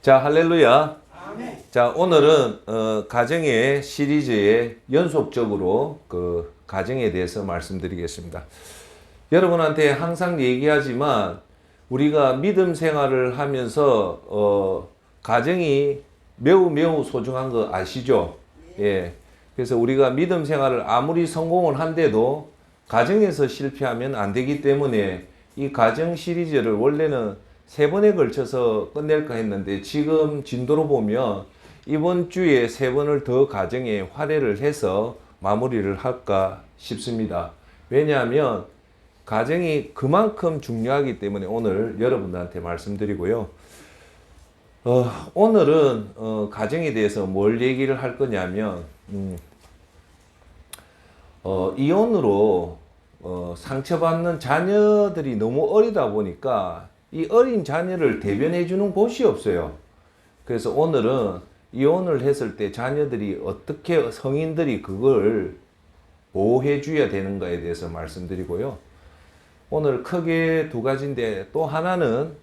자, 할렐루야. 아멘. 자, 오늘은 가정의 시리즈에 연속적으로 그 가정에 대해서 말씀드리겠습니다. 여러분한테 항상 얘기하지만 우리가 믿음 생활을 하면서 가정이 매우 소중한 거 아시죠? 예. 그래서 우리가 믿음 생활을 아무리 성공을 한데도 가정에서 실패하면 안 되기 때문에 이 가정 시리즈를 원래는 3번에 걸쳐서 끝낼까 했는데 지금 진도로 보면 이번 주에 3번을 더 가정에 할애를 해서 마무리를 할까 싶습니다. 왜냐하면 가정이 그만큼 중요하기 때문에 오늘 여러분들한테 말씀드리고요. 오늘은 가정에 대해서 뭘 얘기를 할 거냐면 이혼으로 상처받는 자녀들이 너무 어리다 보니까 이 어린 자녀를 대변해 주는 곳이 없어요. 그래서 오늘은 이혼을 했을 때 자녀들이 어떻게 성인들이 그걸 보호해 줘야 되는가에 대해서 말씀드리고요. 오늘 크게 2가지인데 또 하나는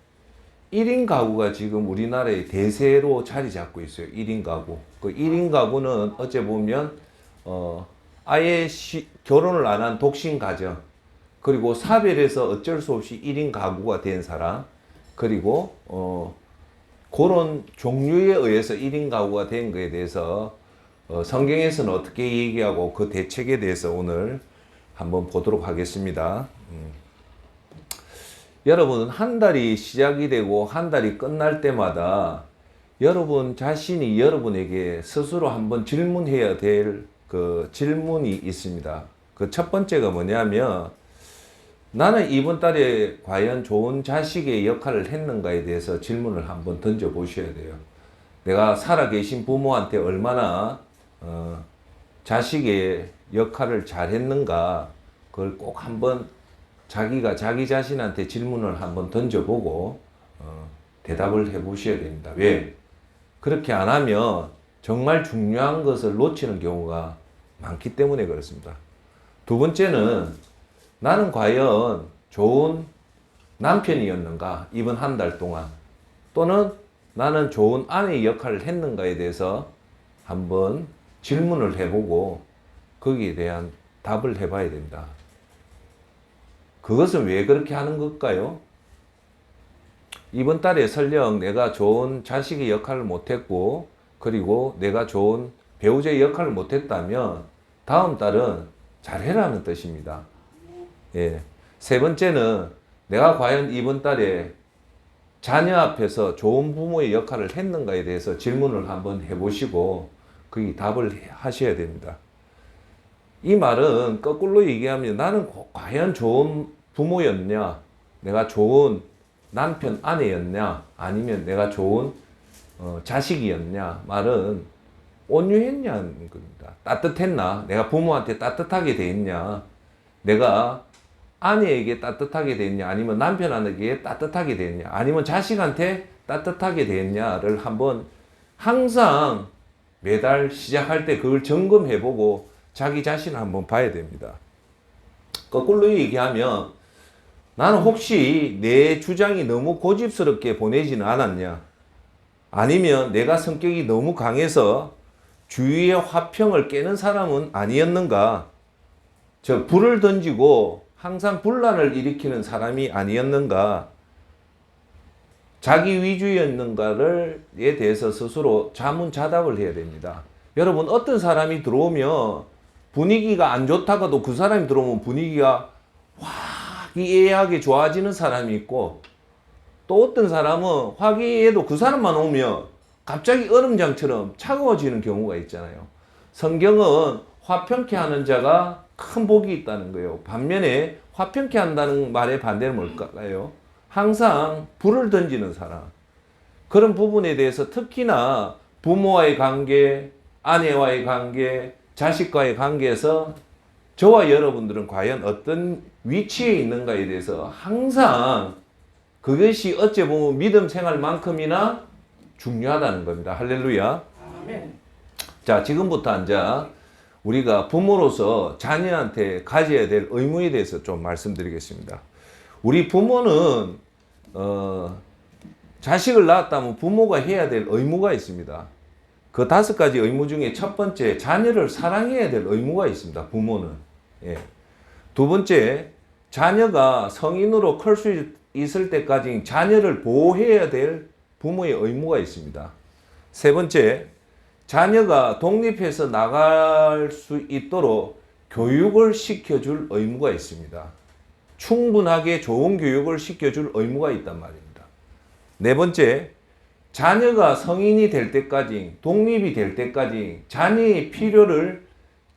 1인 가구가 지금 우리나라의 대세로 자리 잡고 있어요. 1인 가구. 그 1인 가구는 어째 보면 아예 결혼을 안 한 독신 가정, 그리고 사별해서 어쩔 수 없이 1인 가구가 된 사람, 그리고 그런 종류에 의해서 1인 가구가 된 거에 대해서 성경에서는 어떻게 얘기하고 그 대책에 대해서 오늘 한번 보도록 하겠습니다. 여러분, 한 달이 시작이 되고 한 달이 끝날 때마다 여러분 자신이 여러분에게 스스로 한번 질문해야 될 그 질문이 있습니다. 그 첫 번째가 뭐냐면, 나는 이번 달에 과연 좋은 자식의 역할을 했는가에 대해서 질문을 한번 던져 보셔야 돼요. 내가 살아계신 부모한테 얼마나 자식의 역할을 잘 했는가, 그걸 꼭 한번 자기가 자기 자신한테 질문을 한번 던져보고 대답을 해 보셔야 됩니다. 왜? 그렇게 안 하면 정말 중요한 것을 놓치는 경우가 많기 때문에 그렇습니다. 2번째는 나는 과연 좋은 남편이었는가, 이번 한 달 동안, 또는 나는 좋은 아내의 역할을 했는가에 대해서 한번 질문을 해보고 거기에 대한 답을 해봐야 된다. 그것은 왜 그렇게 하는 걸까요? 이번 달에 설령 내가 좋은 자식의 역할을 못했고, 그리고 내가 좋은 배우자의 역할을 못했다면 다음 달은 잘해라는 뜻입니다. 예. 3번째는 내가 과연 이번 달에 자녀 앞에서 좋은 부모의 역할을 했는가에 대해서 질문을 한번 해보시고 거기 답을 하셔야 됩니다. 이 말은 거꾸로 얘기하면 나는 과연 좋은 부모였냐, 내가 좋은 남편, 아내였냐, 아니면 내가 좋은 자식이었냐, 말은 온유했냐는 겁니다. 따뜻했나? 내가 부모한테 따뜻하게 대했냐? 내가 아내에게 따뜻하게 대했냐? 아니면 남편에게 따뜻하게 대했냐? 아니면 자식한테 따뜻하게 대했냐를 한번 항상 매달 시작할 때 그걸 점검해보고 자기 자신을 한번 봐야 됩니다. 거꾸로 얘기하면 나는 혹시 내 주장이 너무 고집스럽게 보내지는 않았냐? 아니면 내가 성격이 너무 강해서 주위의 화평을 깨는 사람은 아니었는가? 불을 던지고 항상 분란을 일으키는 사람이 아니었는가? 자기 위주였는가에 대해서 스스로 자문자답을 해야 됩니다. 여러분, 어떤 사람이 들어오면 분위기가 안 좋다가도 그 사람이 들어오면 분위기가 화기애애하게 좋아지는 사람이 있고, 또 어떤 사람은 화기애애도 그 사람만 오면 갑자기 얼음장처럼 차가워지는 경우가 있잖아요. 성경은 화평케 하는 자가 큰 복이 있다는 거예요. 반면에 화평케 한다는 말의 반대는 뭘까요? 항상 불을 던지는 사람. 그런 부분에 대해서 특히나 부모와의 관계, 아내와의 관계, 자식과의 관계에서 저와 여러분들은 과연 어떤 위치에 있는가에 대해서 항상 그것이 어찌 보면 믿음 생활만큼이나 중요하다는 겁니다. 할렐루야. 아멘. 자, 지금부터 이제 우리가 부모로서 자녀한테 가져야 될 의무에 대해서 좀 말씀드리겠습니다. 우리 부모는 자식을 낳았다면 부모가 해야 될 의무가 있습니다. 그 5가지 의무 중에 첫 번째, 자녀를 사랑해야 될 의무가 있습니다. 부모는. 예. 두 번째, 자녀가 성인으로 클 수 있을 때까지 자녀를 보호해야 될 부모의 의무가 있습니다. 세 번째, 자녀가 독립해서 나갈 수 있도록 교육을 시켜줄 의무가 있습니다. 충분하게 좋은 교육을 시켜줄 의무가 있단 말입니다. 네 번째, 자녀가 성인이 될 때까지, 독립이 될 때까지 자녀의 필요를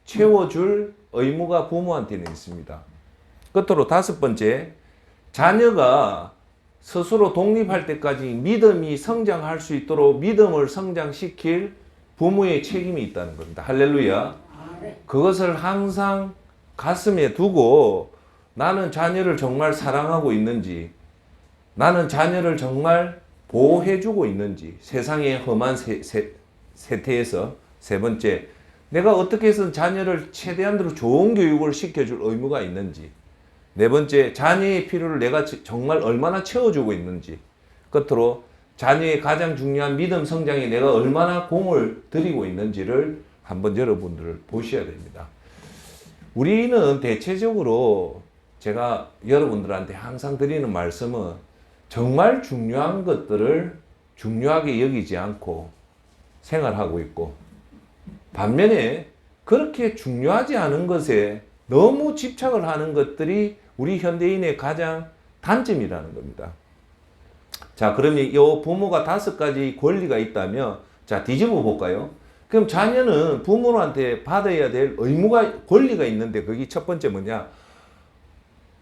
채워줄 의무가 부모한테는 있습니다. 끝으로 5번째, 자녀가 스스로 독립할 때까지 믿음이 성장할 수 있도록 믿음을 성장시킬 부모의 책임이 있다는 겁니다. 할렐루야. 그것을 항상 가슴에 두고 나는 자녀를 정말 사랑하고 있는지, 나는 자녀를 정말 보호해주고 있는지, 세상의 험한 세태에서. 세 번째, 내가 어떻게 해서 자녀를 최대한으로 좋은 교육을 시켜줄 의무가 있는지. 네 번째, 자녀의 필요를 내가 정말 얼마나 채워주고 있는지. 끝으로 자녀의 가장 중요한 믿음 성장에 내가 얼마나 공을 들이고 있는지를 한번 여러분들 보셔야 됩니다. 우리는 대체적으로 제가 여러분들한테 항상 드리는 말씀은 정말 중요한 것들을 중요하게 여기지 않고 생활하고 있고, 반면에 그렇게 중요하지 않은 것에 너무 집착을 하는 것들이 우리 현대인의 가장 단점이라는 겁니다. 자, 그러면 이 부모가 5가지 권리가 있다면, 자, 뒤집어 볼까요? 그럼 자녀는 부모한테 받아야 될 의무가, 권리가 있는데, 그게 첫 번째 뭐냐?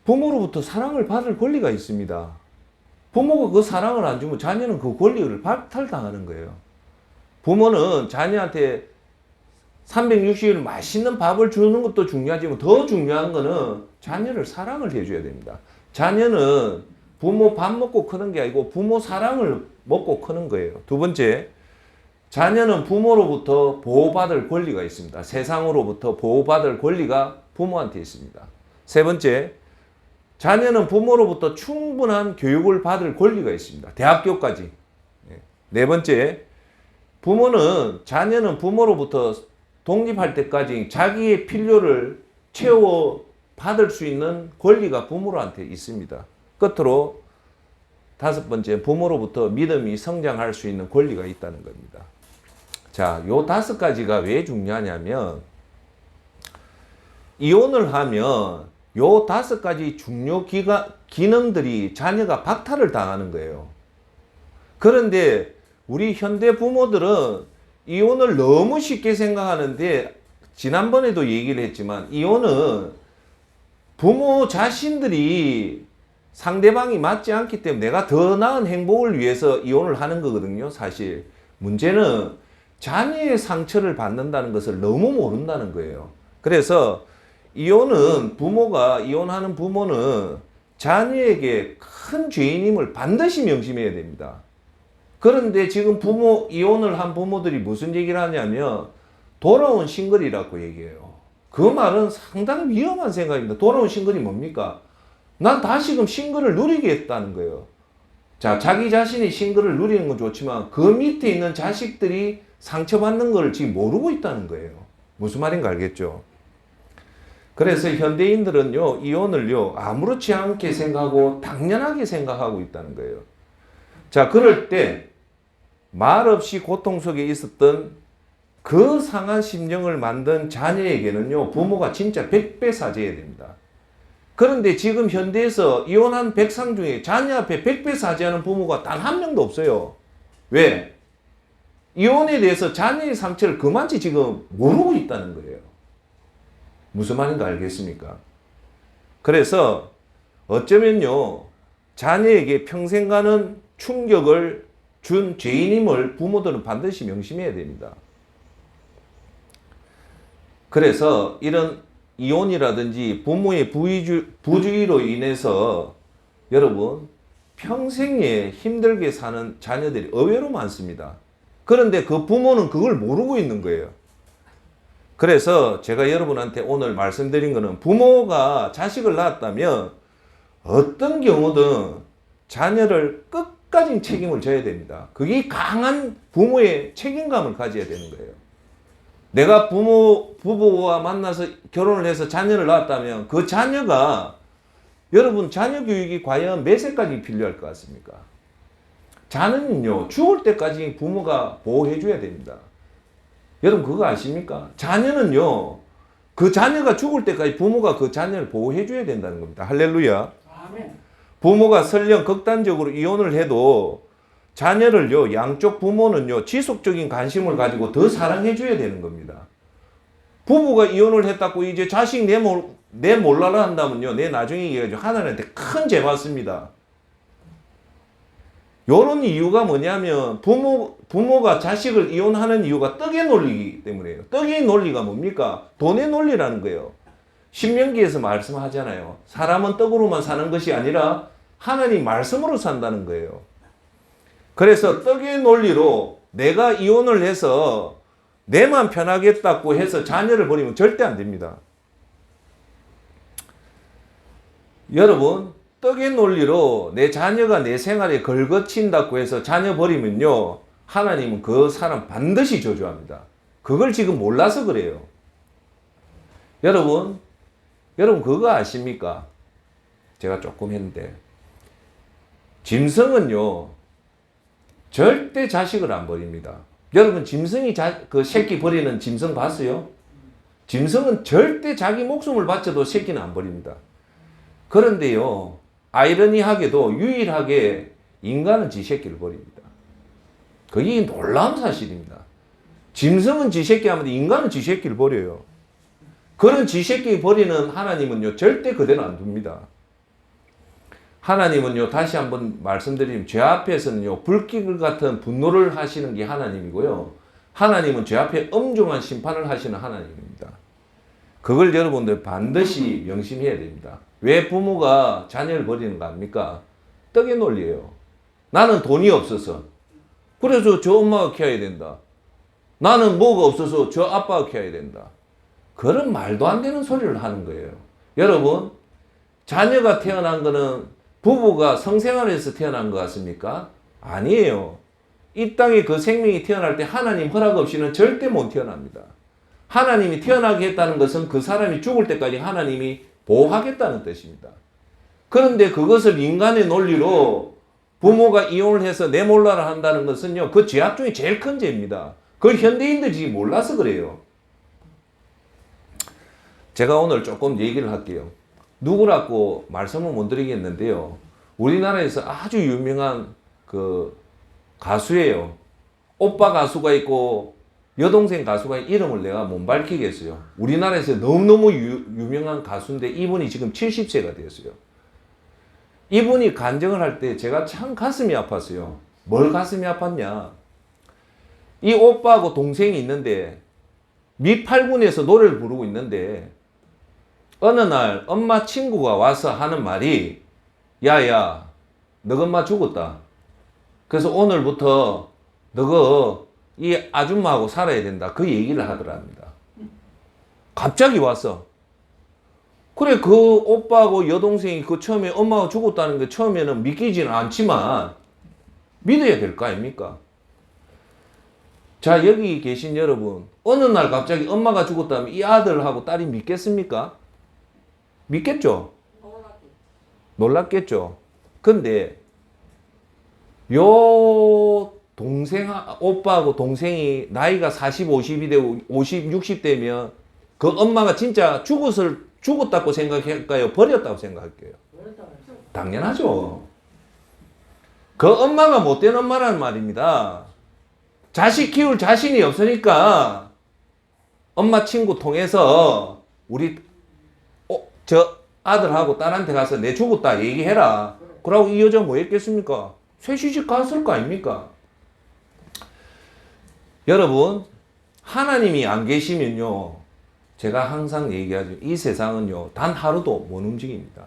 부모로부터 사랑을 받을 권리가 있습니다. 부모가 그 사랑을 안 주면 자녀는 그 권리를 박탈당하는 거예요. 부모는 자녀한테 360일 맛있는 밥을 주는 것도 중요하지만 더 중요한 거는 자녀를 사랑을 해줘야 됩니다. 자녀는 부모 밥 먹고 크는 게 아니고 부모 사랑을 먹고 크는 거예요. 두 번째, 자녀는 부모로부터 보호받을 권리가 있습니다. 세상으로부터 보호받을 권리가 부모한테 있습니다. 세 번째, 자녀는 부모로부터 충분한 교육을 받을 권리가 있습니다. 대학교까지. 네 번째, 자녀는 부모로부터 독립할 때까지 자기의 필요를 채워 받을 수 있는 권리가 부모한테 있습니다. 끝으로 5번째, 부모로부터 믿음이 성장할 수 있는 권리가 있다는 겁니다. 자, 요 5가지가 왜 중요하냐면, 이혼을 하면 요 5가지 중요 기능들이 자녀가 박탈을 당하는 거예요. 그런데 우리 현대 부모들은 이혼을 너무 쉽게 생각하는데, 지난번에도 얘기를 했지만 이혼은 부모 자신들이 상대방이 맞지 않기 때문에 내가 더 나은 행복을 위해서 이혼을 하는 거거든요. 사실 문제는 자녀의 상처를 받는다는 것을 너무 모른다는 거예요. 그래서 이혼하는 부모는 자녀에게 큰 죄인임을 반드시 명심해야 됩니다. 그런데 지금 이혼을 한 부모들이 무슨 얘기를 하냐면 돌아온 싱글이라고 얘기해요. 그 말은 상당히 위험한 생각입니다. 돌아온 싱글이 뭡니까? 난 다시금 싱글을 누리겠다는 거예요. 자, 자기 자신이 싱글을 누리는 건 좋지만 그 밑에 있는 자식들이 상처받는 걸 지금 모르고 있다는 거예요. 무슨 말인가 알겠죠? 그래서 현대인들은요, 이혼을요, 아무렇지 않게 생각하고 당연하게 생각하고 있다는 거예요. 자, 그럴 때 말없이 고통 속에 있었던 그 상한 심정을 만든 자녀에게는요, 부모가 진짜 100배 사죄해야 됩니다. 그런데 지금 현대에서 이혼한 백상 중에 자녀 앞에 100배 사죄하는 부모가 단 한 명도 없어요. 왜? 이혼에 대해서 자녀의 상처를 그만치 지금 모르고 있다는 거예요. 무슨 말인가 알겠습니까? 그래서 어쩌면요, 자녀에게 평생 가는 충격을 준 죄인임을 부모들은 반드시 명심해야 됩니다. 그래서 이런 이혼이라든지 부모의 부주의로 인해서 여러분 평생에 힘들게 사는 자녀들이 의외로 많습니다. 그런데 그 부모는 그걸 모르고 있는 거예요. 그래서 제가 여러분한테 오늘 말씀드린 거는, 부모가 자식을 낳았다면 어떤 경우든 자녀를 끝까지 끝까지 책임을 져야 됩니다. 그게 강한 부모의 책임감을 가져야 되는 거예요. 내가 부부와 만나서 결혼을 해서 자녀를 낳았다면 그 자녀가 여러분 자녀 교육이 과연 몇 세까지 필요할 것 같습니까? 자녀는요 죽을 때까지 부모가 보호해 줘야 됩니다. 여러분 그거 아십니까? 자녀는요 그 자녀가 죽을 때까지 부모가 그 자녀를 보호해 줘야 된다는 겁니다. 할렐루야. 아멘. 부모가 설령 극단적으로 이혼을 해도 자녀를요 양쪽 부모는요 지속적인 관심을 가지고 더 사랑해 줘야 되는 겁니다. 부부가 이혼을 했다고 이제 자식 내몰라라 한다면요 내 나중에 얘기해가지고 하나님한테 큰 죄 받습니다. 요런 이유가 뭐냐면 부모가 자식을 이혼하는 이유가 떡의 논리이기 때문이에요. 떡의 논리가 뭡니까? 돈의 논리라는 거예요. 신명기에서 말씀하잖아요. 사람은 떡으로만 사는 것이 아니라 하나님 말씀으로 산다는 거예요. 그래서 떡의 논리로 내가 이혼을 해서 내만 편하겠다고 해서 자녀를 버리면 절대 안 됩니다. 여러분 떡의 논리로 내 자녀가 내 생활에 걸거친다고 해서 자녀 버리면요 하나님은 그 사람 반드시 저주합니다. 그걸 지금 몰라서 그래요. 여러분 그거 아십니까? 제가 조금 했는데 짐승은요 절대 자식을 안 버립니다. 여러분 짐승이 그 새끼 버리는 짐승 봤어요? 짐승은 절대 자기 목숨을 바쳐도 새끼는 안 버립니다. 그런데요 아이러니하게도 유일하게 인간은 지 새끼를 버립니다. 그게 놀라운 사실입니다. 짐승은 지 새끼 하면 인간은 지 새끼를 버려요. 그런 지 새끼 버리는 하나님은요 절대 그대로 안 둡니다. 하나님은요 다시 한번 말씀드리면 죄 앞에서는요 불길 같은 분노를 하시는 게 하나님이고요. 하나님은 죄 앞에 엄중한 심판을 하시는 하나님입니다. 그걸 여러분들 반드시 명심해야 됩니다. 왜 부모가 자녀를 버리는 거 아닙니까? 떡의 논리예요. 나는 돈이 없어서 그래서 저 엄마가 키워야 된다. 나는 뭐가 없어서 저 아빠가 키워야 된다. 그런 말도 안 되는 소리를 하는 거예요. 여러분 자녀가 태어난 거는 부부가 성생활에서 태어난 것 같습니까? 아니에요. 이 땅에 그 생명이 태어날 때 하나님 허락 없이는 절대 못 태어납니다. 하나님이 태어나게 했다는 것은 그 사람이 죽을 때까지 하나님이 보호하겠다는 뜻입니다. 그런데 그것을 인간의 논리로 부모가 이혼을 해서 내몰라라 한다는 것은요, 그 죄악 중에 제일 큰 죄입니다. 그걸 현대인들이 몰라서 그래요. 제가 오늘 조금 얘기를 할게요. 누구라고 말씀은 못 드리겠는데요. 우리나라에서 아주 유명한 그 가수예요. 오빠 가수가 있고 여동생 가수가 이름을 내가 못 밝히겠어요. 우리나라에서 너무너무 유명한 가수인데 이분이 지금 70세가 되었어요. 이분이 간증을 할 때 제가 참 가슴이 아팠어요. 뭘 가슴이 아팠냐? 이 오빠하고 동생이 있는데 미8군에서 노래를 부르고 있는데 어느 날 엄마 친구가 와서 하는 말이 야야 너 엄마 죽었다. 그래서 오늘부터 너가 이 아줌마하고 살아야 된다. 그 얘기를 하더랍니다. 갑자기 왔어. 그래 그 오빠하고 여동생이 그 처음에 엄마가 죽었다는 게 처음에는 믿기지는 않지만 믿어야 될 거 아닙니까? 자 여기 계신 여러분 어느 날 갑자기 엄마가 죽었다면 이 아들하고 딸이 믿겠습니까? 믿겠죠? 놀랐겠죠? 근데 요 동생, 오빠하고 동생이 나이가 40, 50이 되고 50, 60 되면 그 엄마가 진짜 죽었다고 생각할까요? 버렸다고 생각할게요? 당연하죠. 그 엄마가 못된 엄마라는 말입니다. 자식 키울 자신이 없으니까 엄마 친구 통해서 우리 저 아들하고 딸한테 가서 내 죽었다 얘기해라. 그러고 이 여자 뭐 했겠습니까? 쇠시집 갔을 거 아닙니까? 여러분 하나님이 안 계시면요 제가 항상 얘기하죠. 이 세상은요 단 하루도 못 움직입니다.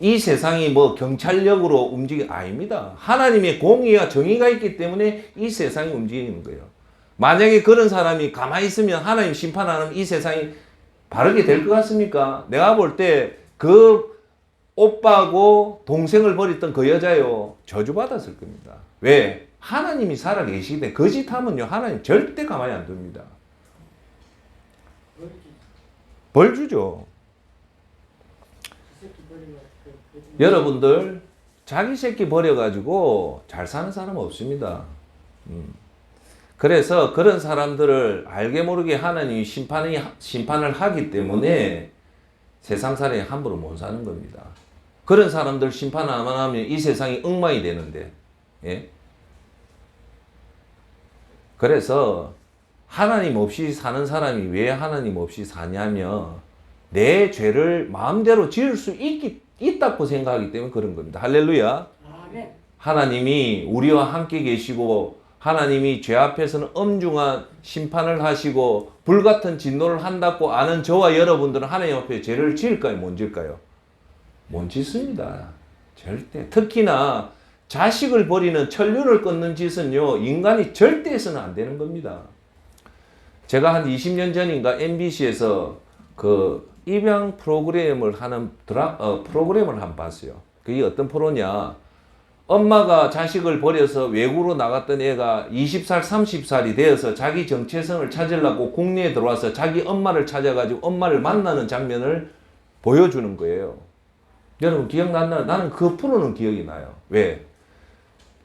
이 세상이 뭐 경찰력으로 아닙니다. 하나님의 공의와 정의가 있기 때문에 이 세상이 움직이는 거예요. 만약에 그런 사람이 가만히 있으면 하나님 심판 안 하면 이 세상이 바르게 될 것 같습니까? 내가 볼 때 그 오빠고 동생을 버렸던 그 여자요, 저주받았을 겁니다. 왜? 하나님이 살아 계시기 때문에 거짓하면요 하나님 절대 가만히 안 둡니다. 벌 주죠. 여러분들 자기 새끼 버려가지고 잘 사는 사람 없습니다. 그래서 그런 사람들을 알게 모르게 하나님이 심판을 하기 때문에 세상 사람이 함부로 못 사는 겁니다. 그런 사람들 심판 안 하면 이 세상이 엉망이 되는데, 예? 그래서 하나님 없이 사는 사람이 왜 하나님 없이 사냐면 내 죄를 마음대로 지을 수 있다고 생각하기 때문에 그런 겁니다. 할렐루야. 아멘. 하나님이 우리와 함께 계시고 하나님이 죄 앞에서는 엄중한 심판을 하시고 불같은 진노를 한다고 아는 저와 여러분들은 하나님 앞에 죄를 지을까요? 못 지을까요? 못 짓습니다. 절대. 특히나 자식을 버리는 천륜을 끊는 짓은요, 인간이 절대 해서는 안 되는 겁니다. 제가 한 20년 전인가 MBC에서 그 입양 프로그램을 하는 프로그램을 한번 봤어요. 그게 어떤 프로냐. 엄마가 자식을 버려서 외국으로 나갔던 애가 20살, 30살이 되어서 자기 정체성을 찾으려고 국내에 들어와서 자기 엄마를 찾아가지고 엄마를 만나는 장면을 보여주는 거예요. 여러분 기억나나요? 나는 그 프로는 기억이 나요. 왜?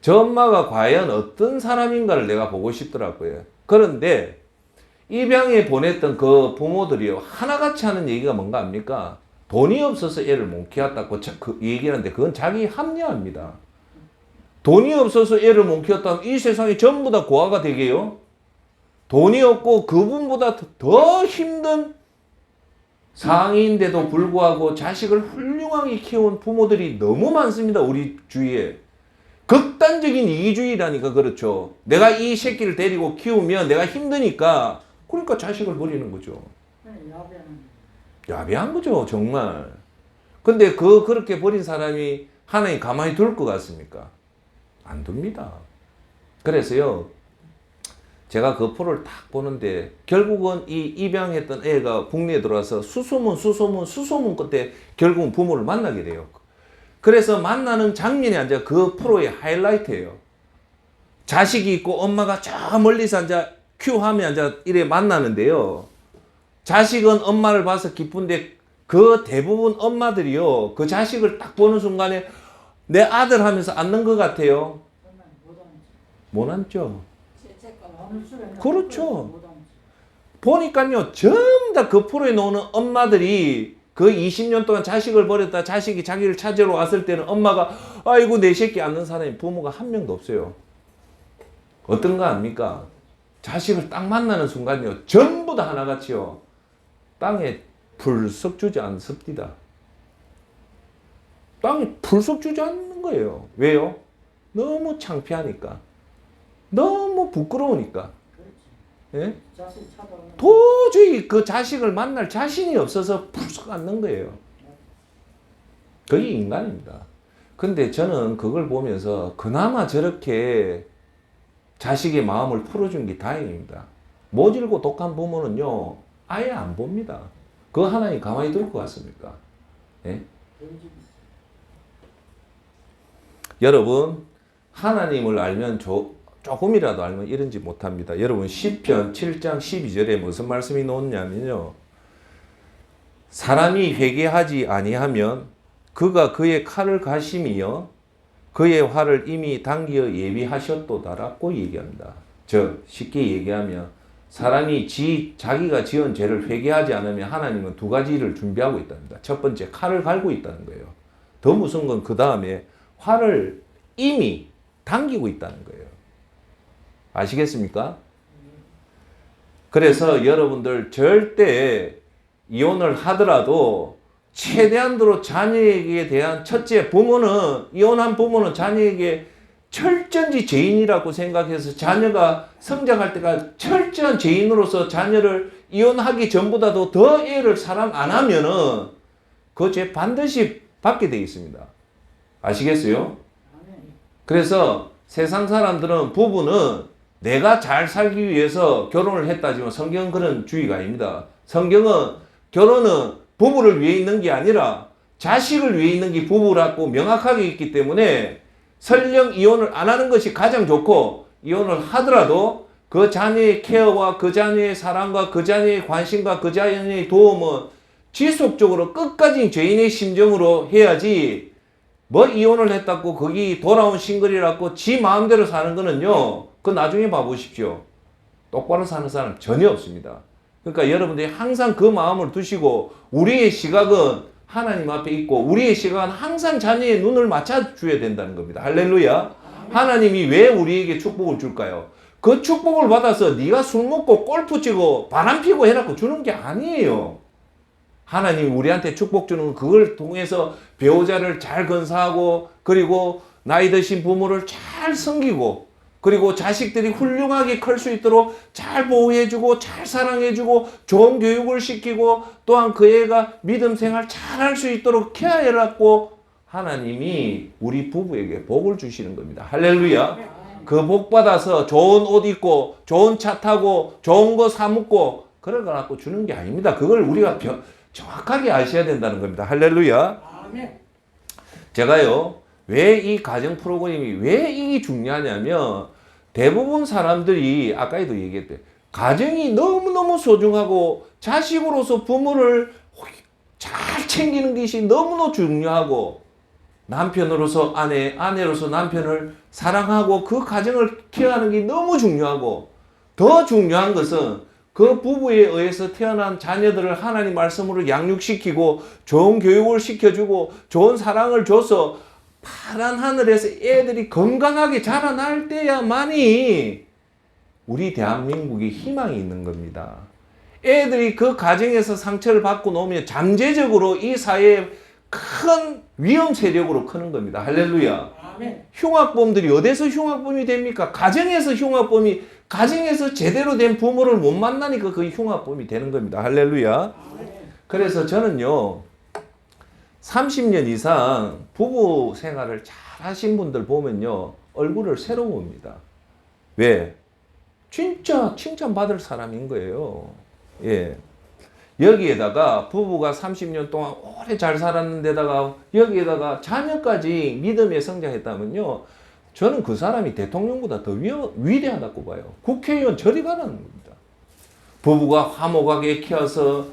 저 엄마가 과연 어떤 사람인가를 내가 보고 싶더라고요. 그런데 입양에 보냈던 그 부모들이요, 하나같이 하는 얘기가 뭔가 압니까? 돈이 없어서 애를 못 키웠다고 얘기하는데 그건 자기 합리화입니다. 돈이 없어서 애를 못 키웠다면 이 세상이 전부 다 고아가 되게요. 돈이 없고 그분보다 더 힘든 상황인데도 불구하고 자식을 훌륭하게 키운 부모들이 너무 많습니다. 우리 주위에. 극단적인 이기주의라니까 그렇죠. 내가 이 새끼를 데리고 키우면 내가 힘드니까 그러니까 자식을 버리는 거죠. 야비한 거죠, 정말. 근데 그렇게 버린 사람이 하나님 가만히 둘 것 같습니까? 안 둡니다. 그래서요, 제가 그 프로를 딱 보는데 결국은 이 입양했던 애가 국내에 들어와서 수소문 끝에 결국은 부모를 만나게 돼요. 그래서 만나는 장면이 앉아 그 프로의 하이라이트예요. 자식이 있고 엄마가 저 멀리서 앉아 큐하면 앉아 이래 만나는데요. 자식은 엄마를 봐서 기쁜데 그 대부분 엄마들이요, 그 자식을 딱 보는 순간에 내 아들 하면서 앉는 것 같아요. 못 앉죠. 그렇죠. 보니까요, 전부 다 그 프로에 나오는 엄마들이 그 20년 동안 자식을 버렸다 자식이 자기를 찾으러 왔을 때는 엄마가 아이고 내 새끼 앉는 사람이 부모가 한 명도 없어요. 어떤가 압니까? 자식을 딱 만나는 순간요, 전부 다 하나같이요, 땅에 불썩 주지 않습니다. 땅에 불썩 주지 않는 거예요. 왜요? 너무 창피하니까. 너무 부끄러우니까. 예? 도저히 그 자식을 만날 자신이 없어서 불쑥 앉는 거예요. 그게 인간입니다. 근데 저는 그걸 보면서 그나마 저렇게 자식의 마음을 풀어준 게 다행입니다. 모질고 독한 부모는요, 아예 안 봅니다. 그거 하나님 가만히 둘 것 같습니까? 예? 여러분, 하나님을 알면 조금이라도 알면 이런지 못합니다. 여러분 시편 7장 12절에 무슨 말씀이 나오냐면요, 사람이 회개하지 아니하면 그가 그의 칼을 가심이여 그의 활을 이미 당기어 예비하셨도다라고 얘기합니다. 즉 쉽게 얘기하면 사람이 자기가 지은 죄를 회개하지 않으면 하나님은 두 가지를 준비하고 있답니다. 첫 번째, 칼을 갈고 있다는 거예요. 더 무서운 건 그 다음에 활을 이미 당기고 있다는 거예요. 아시겠습니까? 그래서 여러분들 절대 이혼을 하더라도 최대한으로 자녀에게 대한, 첫째, 이혼한 부모는 자녀에게 철저히 죄인이라고 생각해서 자녀가 성장할 때가 철저한 죄인으로서 자녀를 이혼하기 전보다도 더 애를 사랑 안 하면은 그 죄 반드시 받게 되어 있습니다. 아시겠어요? 그래서 세상 사람들은, 부부는 내가 잘 살기 위해서 결혼을 했다지만 성경은 그런 주의가 아닙니다. 성경은 결혼은 부부를 위해 있는 게 아니라 자식을 위해 있는 게 부부라고 명확하게 있기 때문에 설령 이혼을 안 하는 것이 가장 좋고, 이혼을 하더라도 그 자녀의 케어와 그 자녀의 사랑과 그 자녀의 관심과 그 자녀의 도움은 지속적으로 끝까지 죄인의 심정으로 해야지, 뭐 이혼을 했다고 거기 돌아온 싱글이라고 지 마음대로 사는 거는요, 그 나중에 봐보십시오. 똑바로 사는 사람 전혀 없습니다. 그러니까 여러분들이 항상 그 마음을 두시고, 우리의 시각은 하나님 앞에 있고, 우리의 시각은 항상 자녀의 눈을 맞춰줘야 된다는 겁니다. 할렐루야. 하나님이 왜 우리에게 축복을 줄까요? 그 축복을 받아서 네가 술 먹고 골프 치고 바람 피고 해놓고 주는 게 아니에요. 하나님이 우리한테 축복 주는 건 그걸 통해서 배우자를 잘 건사하고, 그리고 나이 드신 부모를 잘 섬기고, 그리고 자식들이 훌륭하게 클 수 있도록 잘 보호해주고 잘 사랑해주고 좋은 교육을 시키고, 또한 그 애가 믿음 생활 잘 할 수 있도록 케어해놨고, 하나님이 우리 부부에게 복을 주시는 겁니다. 할렐루야. 그 복 받아서 좋은 옷 입고 좋은 차 타고 좋은 거 사 먹고 그걸 갖고 주는 게 아닙니다. 그걸 우리가 정확하게 아셔야 된다는 겁니다. 할렐루야. 제가요, 왜 이 가정 프로그램이 왜 이게 중요하냐면, 대부분 사람들이 아까도 얘기했대, 가정이 너무너무 소중하고 자식으로서 부모를 잘 챙기는 것이 너무너무 중요하고, 남편으로서 아내, 아내로서 남편을 사랑하고 그 가정을 케어하는 게 너무 중요하고, 더 중요한 것은 그 부부에 의해서 태어난 자녀들을 하나님 말씀으로 양육시키고 좋은 교육을 시켜주고 좋은 사랑을 줘서 파란 하늘에서 애들이 건강하게 자라날 때야만이 우리 대한민국이 희망이 있는 겁니다. 애들이 그 가정에서 상처를 받고 나오면 잠재적으로 이 사회에 큰 위험 세력으로 크는 겁니다. 할렐루야. 아멘. 흉악범들이 어디서 흉악범이 됩니까? 가정에서 흉악범이, 가정에서 제대로 된 부모를 못 만나니까 그 흉악범이 되는 겁니다. 할렐루야. 그래서 저는요, 30년 이상 부부 생활을 잘 하신 분들 보면요, 얼굴을 새로 봅니다. 왜? 진짜 칭찬받을 사람인 거예요. 예. 여기에다가 부부가 30년 동안 오래 잘 살았는데다가 여기에다가 자녀까지 믿음에 성장했다면요, 저는 그 사람이 대통령보다 더 위대하다고 봐요. 국회의원 저리 가라는 겁니다. 부부가 화목하게 키워서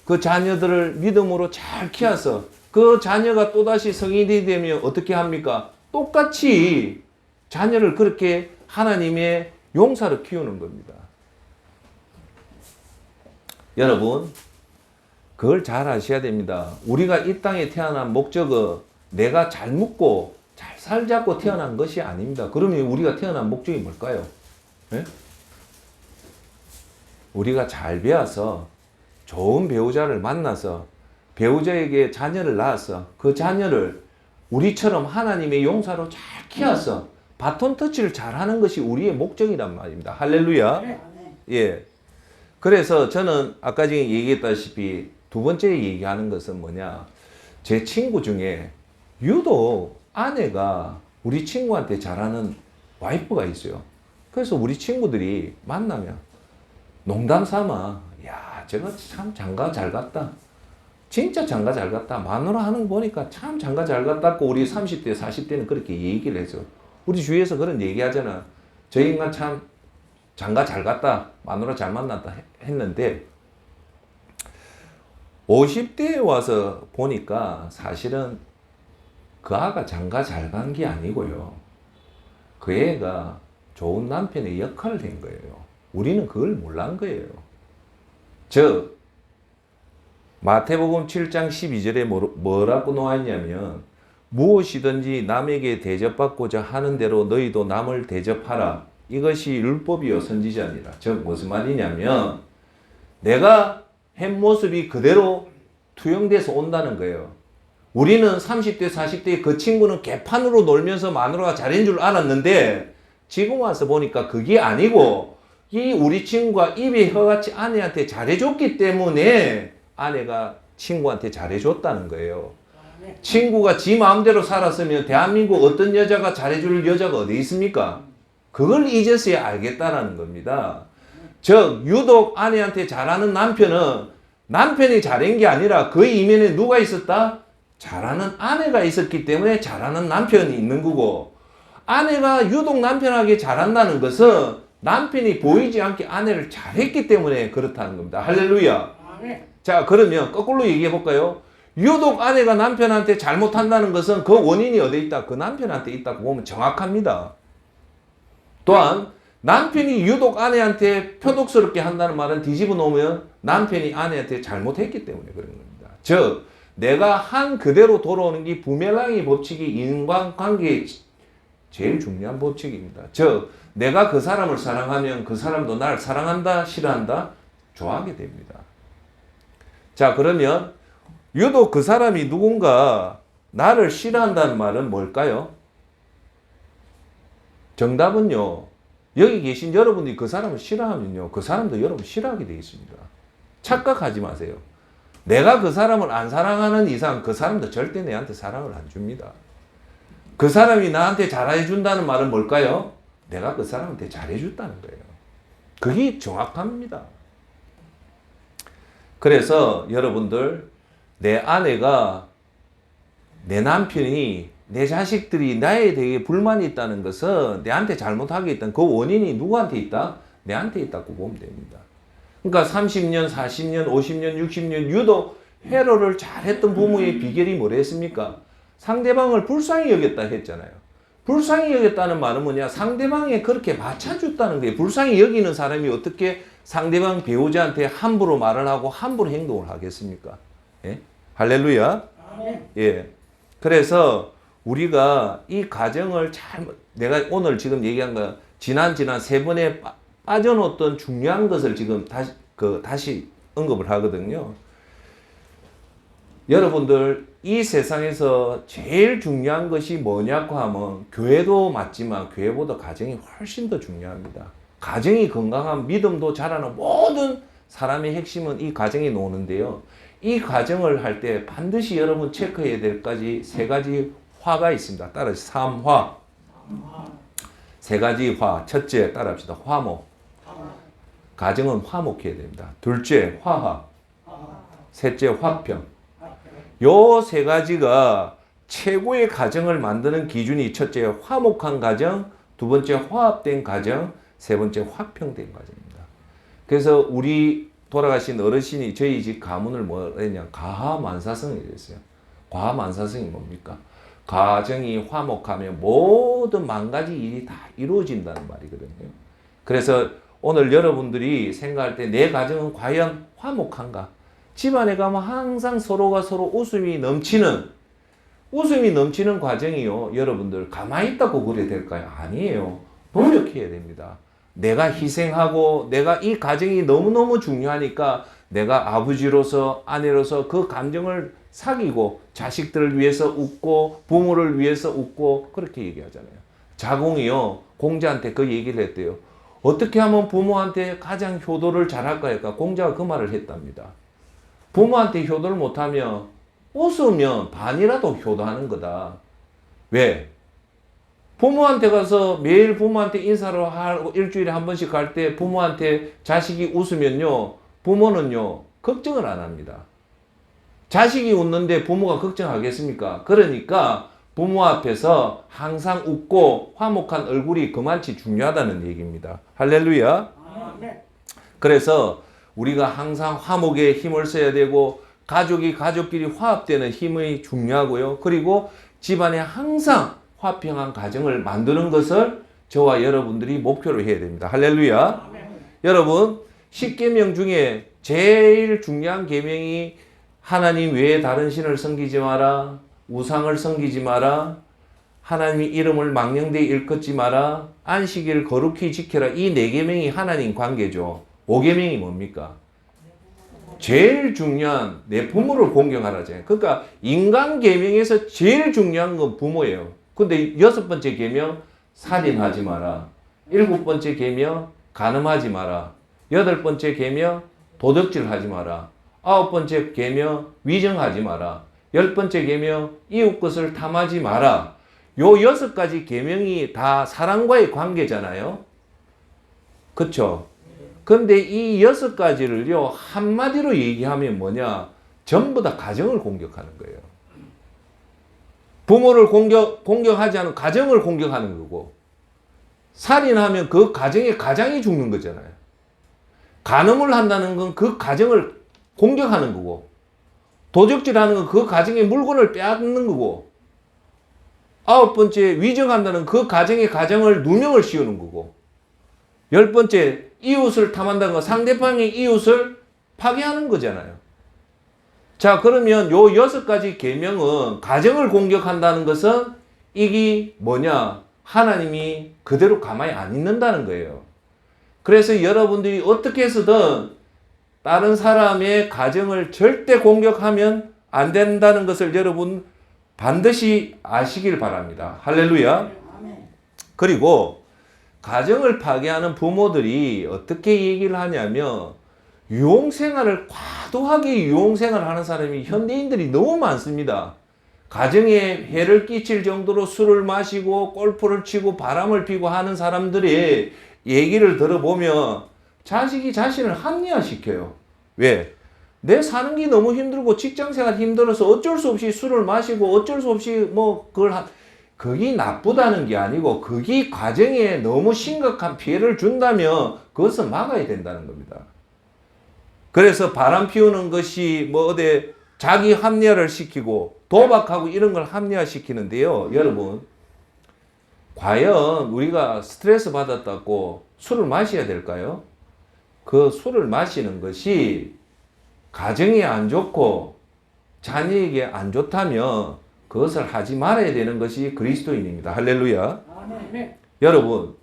그 자녀들을 믿음으로 잘 키워서 그 자녀가 또다시 성인이 되면 어떻게 합니까? 똑같이 자녀를 그렇게 하나님의 용사로 키우는 겁니다. 여러분, 그걸 잘 아셔야 됩니다. 우리가 이 땅에 태어난 목적은 내가 잘 먹고 잘 살자고 태어난 것이 아닙니다. 그러면 우리가 태어난 목적이 뭘까요? 네? 우리가 잘 배워서 좋은 배우자를 만나서 배우자에게 자녀를 낳아서 그 자녀를 우리처럼 하나님의 용사로 잘 키워서 바톤 터치를 잘하는 것이 우리의 목적이란 말입니다. 할렐루야. 예. 그래서 저는 아까 전에 얘기했다시피 두 번째 얘기하는 것은 뭐냐, 제 친구 중에 유독 아내가 우리 친구한테 잘하는 와이프가 있어요. 그래서 우리 친구들이 만나면 농담 삼아, 야, 저거 참 장가 잘 갔다, 진짜 장가 잘 갔다, 마누라 하는 거 보니까 참 장가 잘 갔다고 우리 30대 40대는 그렇게 얘기를 해서 우리 주위에서 그런 얘기 하잖아. 저 인간 참 장가 잘 갔다, 마누라 잘 만났다 했는데 50대에 와서 보니까 사실은 그 아가 장가 잘 간 게 아니고요, 그 애가 좋은 남편의 역할을 한 거예요. 우리는 그걸 몰란 거예요. 즉 마태복음 7장 12절에 뭐라고 나와있냐면, 무엇이든지 남에게 대접받고자 하는 대로 너희도 남을 대접하라. 이것이 율법이요 선지자니라. 즉 무슨 말이냐면, 내가 한 모습이 그대로 투영돼서 온다는 거예요. 우리는 30대 40대 그 친구는 개판으로 놀면서 마누라가 잘한 줄 알았는데 지금 와서 보니까 그게 아니고, 이 우리 친구가 입에 혀같이 아내한테 잘해줬기 때문에 아내가 친구한테 잘해줬다는 거예요. 친구가 지 마음대로 살았으면 대한민국 어떤 여자가 잘해줄 여자가 어디 있습니까? 그걸 이제서야 알겠다라는 겁니다. 즉 유독 아내한테 잘하는 남편은 남편이 잘한 게 아니라 그 이면에 누가 있었다? 잘하는 아내가 있었기 때문에 잘하는 남편이 있는 거고, 아내가 유독 남편에게 잘한다는 것은 남편이 보이지 않게 아내를 잘했기 때문에 그렇다는 겁니다. 할렐루야. 자, 그러면 거꾸로 얘기해 볼까요? 유독 아내가 남편한테 잘못한다는 것은 그 원인이 어디에 있다? 그 남편한테 있다고 보면 정확합니다. 또한 남편이 유독 아내한테 표독스럽게 한다는 말은 뒤집어 놓으면 남편이 아내한테 잘못했기 때문에 그런 겁니다. 즉, 내가 한 그대로 돌아오는 게 부메랑의 법칙이 인간관계의 제일 중요한 법칙입니다. 즉, 내가 그 사람을 사랑하면 그 사람도 날 사랑한다, 싫어한다, 좋아하게 됩니다. 자, 그러면 유독 그 사람이 누군가 나를 싫어한다는 말은 뭘까요? 정답은요, 여기 계신 여러분이 그 사람을 싫어하면요, 그 사람도 여러분 싫어하게 되어 있습니다. 착각하지 마세요. 내가 그 사람을 안 사랑하는 이상 그 사람도 절대 내한테 사랑을 안 줍니다. 그 사람이 나한테 잘해준다는 말은 뭘까요? 내가 그 사람한테 잘해줬다는 거예요. 그게 정확합니다. 그래서 여러분들, 내 아내가, 내 남편이, 내 자식들이 나에 대해 불만이 있다는 것은 내한테 잘못하게 있다는 그 원인이 누구한테 있다? 내한테 있다고 보면 됩니다. 그러니까 30년, 40년, 50년, 60년 유독 회로를 잘했던 부모의 비결이 뭐랬습니까? 상대방을 불쌍히 여겼다 했잖아요. 불쌍히 여겼다는 말은 뭐냐? 상대방에 그렇게 맞춰줬다는 거예요. 불쌍히 여기는 사람이 어떻게 상대방 배우자한테 함부로 말을 하고 함부로 행동을 하겠습니까? 예? 할렐루야. 예. 그래서 우리가 이 가정을 내가 오늘 지금 얘기한 거 지난 세 번에 빠져놓았던 중요한 것을 지금 다시 언급을 하거든요. 여러분들, 이 세상에서 제일 중요한 것이 뭐냐고 하면 교회도 맞지만 교회보다 가정이 훨씬 더 중요합니다. 가정이 건강한 믿음도 자라는 모든 사람의 핵심은 이 가정에 놓는데요. 이 가정을 할 때 반드시 여러분 체크해야 될 세 가지 화가 있습니다. 따라서 3화. 세 가지 화. 첫째, 따라합시다. 화목. 가정은 화목해야 됩니다. 둘째, 화합. 셋째, 화평. 요 세 가지가 최고의 가정을 만드는 기준이 첫째, 화목한 가정, 두 번째, 화합된 가정, 세 번째, 화평된 가정입니다. 그래서 우리 돌아가신 어르신이 저희 집 가문을 뭐라 했냐? 가하만사성이라고 했어요. 가하만사성이 뭡니까? 가정이 화목하면 모든 만 가지 일이 다 이루어진다는 말이거든요. 그래서 오늘 여러분들이 생각할 때 내 가정은 과연 화목한가? 집안에 가면 항상 서로가 서로 웃음이 넘치는 과정이요. 여러분들 가만히 있다고 그래야 될까요? 아니에요. 노력해야 됩니다. 내가 희생하고 내가 이 가정이 너무너무 중요하니까 내가 아버지로서 아내로서 그 감정을 사귀고 자식들을 위해서 웃고 부모를 위해서 웃고 그렇게 얘기하잖아요. 자공이요. 공자한테 그 얘기를 했대요. 어떻게 하면 부모한테 가장 효도를 잘할까? 공자가 그 말을 했답니다. 부모한테 효도를 못하면 웃으면 반이라도 효도하는 거다. 왜? 부모한테 가서 매일 부모한테 인사를 하고 일주일에 한 번씩 갈 때 부모한테 자식이 웃으면요. 부모는요. 걱정을 안 합니다. 자식이 웃는데 부모가 걱정하겠습니까? 그러니까 부모 앞에서 항상 웃고 화목한 얼굴이 그만치 중요하다는 얘기입니다. 할렐루야. 그래서 우리가 항상 화목에 힘을 써야 되고 가족끼리 화합되는 힘이 중요하고요. 그리고 집안에 항상 화평한 가정을 만드는 것을 저와 여러분들이 목표로 해야 됩니다. 할렐루야. 여러분, 10계명 중에 제일 중요한 계명이 하나님 외에 다른 신을 섬기지 마라. 우상을 섬기지 마라. 하나님의 이름을 망령되이 일컫지 마라. 안식일을 거룩히 지켜라. 이 4계명이 하나님 관계죠. 5계명이 뭡니까? 제일 중요한 내 부모를 공경하라잖아요. 그러니까 인간 계명에서 제일 중요한 건 부모예요. 근데 6번째 계명 살인하지 마라. 7번째 계명 간음하지 마라. 8번째 계명 도둑질하지 마라. 9번째 계명 위정하지 마라. 10번째 계명 이웃 것을 탐하지 마라. 요 6가지 계명이 다 사랑과의 관계잖아요. 그쵸? 근데 이 6가지를요 한마디로 얘기하면 뭐냐? 전부 다 가정을 공격하는 거예요. 부모를 공격하지 않은 가정을 공격하는 거고, 살인하면 그 가정의 가장이 죽는 거잖아요. 간음을 한다는 건 그 가정을 공격하는 거고, 도적질하는 건 그 가정의 물건을 빼앗는 거고, 9번째 위정한다는 그 가정의 가정을 누명을 씌우는 거고, 10번째 이웃을 탐한다는 건 상대방의 이웃을 파괴하는 거잖아요. 자, 그러면 요 6가지 계명은 가정을 공격한다는 것은 이게 뭐냐? 하나님이 그대로 가만히 안 있는다는 거예요. 그래서 여러분들이 어떻게 해서든 다른 사람의 가정을 절대 공격하면 안 된다는 것을 여러분 반드시 아시길 바랍니다. 할렐루야. 그리고 가정을 파괴하는 부모들이 어떻게 얘기를 하냐면, 유흥생활을 과도하게 유흥생활을 하는 사람이 현대인들이 너무 많습니다. 가정에 해를 끼칠 정도로 술을 마시고 골프를 치고 바람을 피고 하는 사람들의 얘기를 들어보면 자식이 자신을 합리화시켜요. 왜? 내 사는 게 너무 힘들고 직장생활 힘들어서 어쩔 수 없이 술을 마시고 어쩔 수 없이 뭐 그게 나쁘다는 게 아니고, 그게 가정에 너무 심각한 피해를 준다면 그것은 막아야 된다는 겁니다. 그래서 바람 피우는 것이 뭐 어디 자기 합리화를 시키고 도박하고 이런 걸 합리화시키는데요. 여러분, 과연 우리가 스트레스 받았다고 술을 마셔야 될까요? 그 술을 마시는 것이 가정에 안 좋고 자녀에게 안 좋다면 그것을 하지 말아야 되는 것이 그리스도인입니다. 할렐루야. 여러분,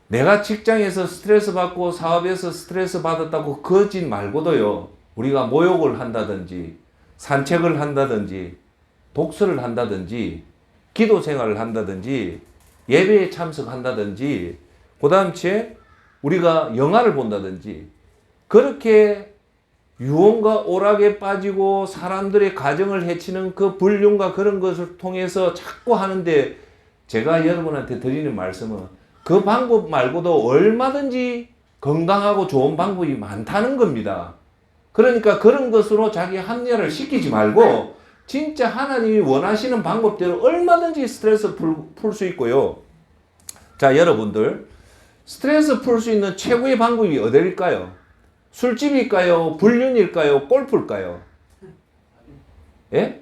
내가 직장에서 스트레스 받고 사업에서 스트레스 받았다고 거짓 말고도요, 우리가 모욕을 한다든지 산책을 한다든지 독서를 한다든지 기도 생활을 한다든지 예배에 참석한다든지 그 다음에 우리가 영화를 본다든지 그렇게 유혹과 오락에 빠지고 사람들의 가정을 해치는 그 불륜과 그런 것을 통해서 자꾸 하는데, 제가 여러분한테 드리는 말씀은 그 방법 말고도 얼마든지 건강하고 좋은 방법이 많다는 겁니다. 그러니까 그런 것으로 자기 합리화를 시키지 말고 진짜 하나님이 원하시는 방법대로 얼마든지 스트레스 풀 수 있고요. 자, 여러분들, 스트레스 풀 수 있는 최고의 방법이 어디일까요? 술집일까요? 불륜일까요? 골프일까요? 예?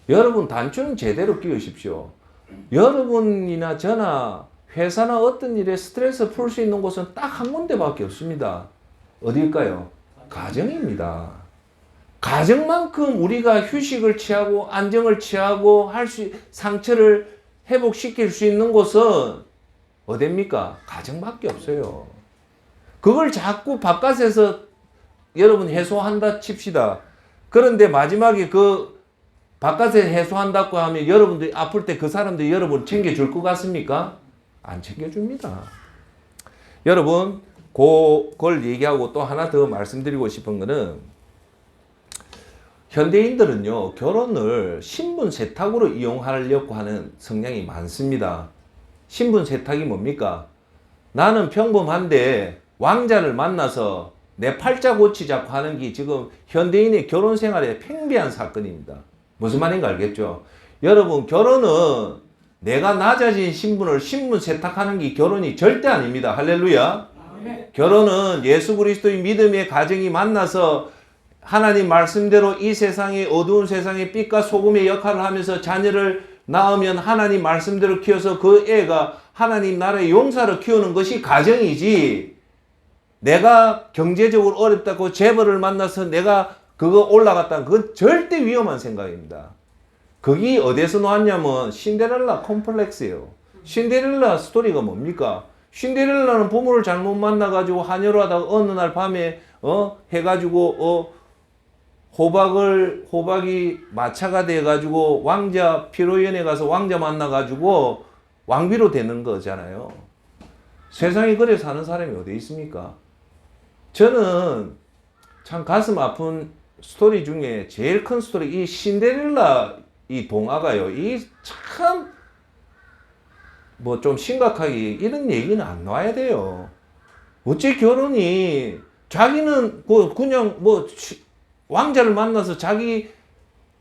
여러분, 단추는 제대로 끼우십시오. 여러분이나 저나 회사나 어떤 일에 스트레스 풀 수 있는 곳은 딱 한 군데밖에 없습니다. 어디일까요? 가정입니다. 가정만큼 우리가 휴식을 취하고 안정을 취하고 상처를 회복시킬 수 있는 곳은 어디입니까? 가정밖에 없어요. 그걸 자꾸 바깥에서 여러분 해소한다 칩시다. 그런데 마지막에 그 바깥에 해소한다고 하면 여러분들이 아플 때 그 사람들이 여러분 챙겨줄 것 같습니까? 안 챙겨줍니다. 여러분, 그걸 얘기하고 또 하나 더 말씀드리고 싶은 거는, 현대인들은요, 결혼을 신분 세탁으로 이용하려고 하는 성향이 많습니다. 신분 세탁이 뭡니까? 나는 평범한데 왕자를 만나서 내 팔자 고치자고 하는 게 지금 현대인의 결혼 생활에 팽배한 사건입니다. 무슨 말인가 알겠죠? 여러분, 결혼은 내가 낮아진 신분을 신분 세탁하는 게 결혼이 절대 아닙니다. 할렐루야. 결혼은 예수 그리스도의 믿음의 가정이 만나서 하나님 말씀대로 이 세상의 어두운 세상의 빛과 소금의 역할을 하면서 자녀를 낳으면 하나님 말씀대로 키워서 그 애가 하나님 나라의 용사로 키우는 것이 가정이지, 내가 경제적으로 어렵다고 재벌을 만나서 내가 그거 올라갔다는 그건 절대 위험한 생각입니다. 그게 어디서 나왔냐면 신데렐라 콤플렉스예요. 신데렐라 스토리가 뭡니까? 신데렐라는 부모를 잘못 만나가지고 한여로 하다가 어느 날 밤에 해가지고 호박이 마차가 돼가지고 왕자 피로연에 가서 왕자 만나가지고 왕비로 되는 거잖아요. 세상에 그래 사는 사람이 어디 있습니까? 저는 참 가슴 아픈 스토리 중에 제일 큰 스토리, 이 신데렐라 이 동화가요, 이 참 뭐 좀 심각하게 이런 얘기는 안 나와야 돼요. 어째 결혼이 자기는 그냥 뭐 왕자를 만나서 자기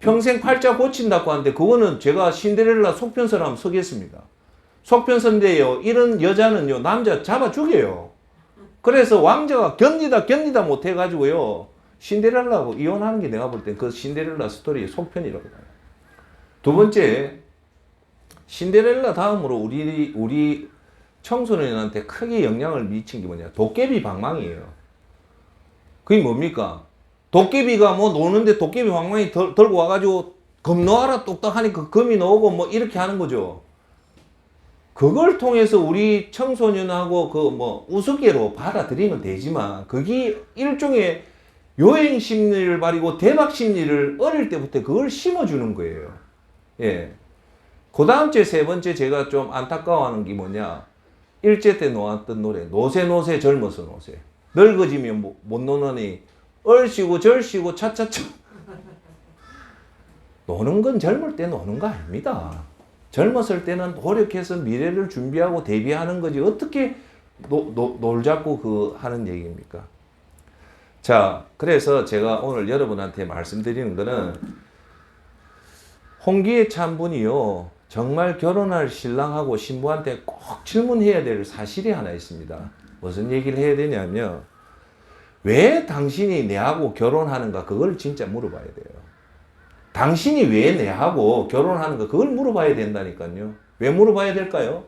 평생 팔자 고친다고 하는데 그거는 제가 신데렐라 속편서라면 서겠습니다. 속편서인데요. 이런 여자는요. 남자 잡아 죽여요. 그래서 왕자가 견디다 못해가지고요. 신데렐라하고 이혼하는 게 내가 볼 땐 그 신데렐라 스토리의 속편이라고 봐요. 두 번째, 신데렐라 다음으로 우리 청소년한테 크게 영향을 미친 게 뭐냐. 도깨비 방망이에요. 그게 뭡니까? 도깨비가 뭐 노는데 도깨비 방망이 들고 와가지고 검 놓아라 뚝딱 하니까 검이 나오고 뭐 이렇게 하는 거죠. 그걸 통해서 우리 청소년하고 그 뭐 우스개로 받아들이면 되지만 그게 일종의 요행 심리를 발휘고 대박 심리를 어릴 때부터 그걸 심어주는 거예요. 예. 그 다음 주에 세 번째 제가 좀 안타까워하는 게 뭐냐. 일제 때 놓았던 노래. 노세 젊어서 노세. 늙어지면 못 노느니 얼씨구 절씨구 차차차. 노는 건 젊을 때 노는 거 아닙니다. 젊었을 때는 노력해서 미래를 준비하고 대비하는 거지 어떻게 놀자고 하는 얘기입니까? 자, 그래서 제가 오늘 여러분한테 말씀드리는 거는 홍기의 찬분이요. 정말 결혼할 신랑하고 신부한테 꼭 질문해야 될 사실이 하나 있습니다. 무슨 얘기를 해야 되냐면 왜 당신이 내하고 결혼하는가 그걸 진짜 물어봐야 돼요. 당신이 왜 내하고 결혼하는가 그걸 물어봐야 된다니까요. 왜 물어봐야 될까요?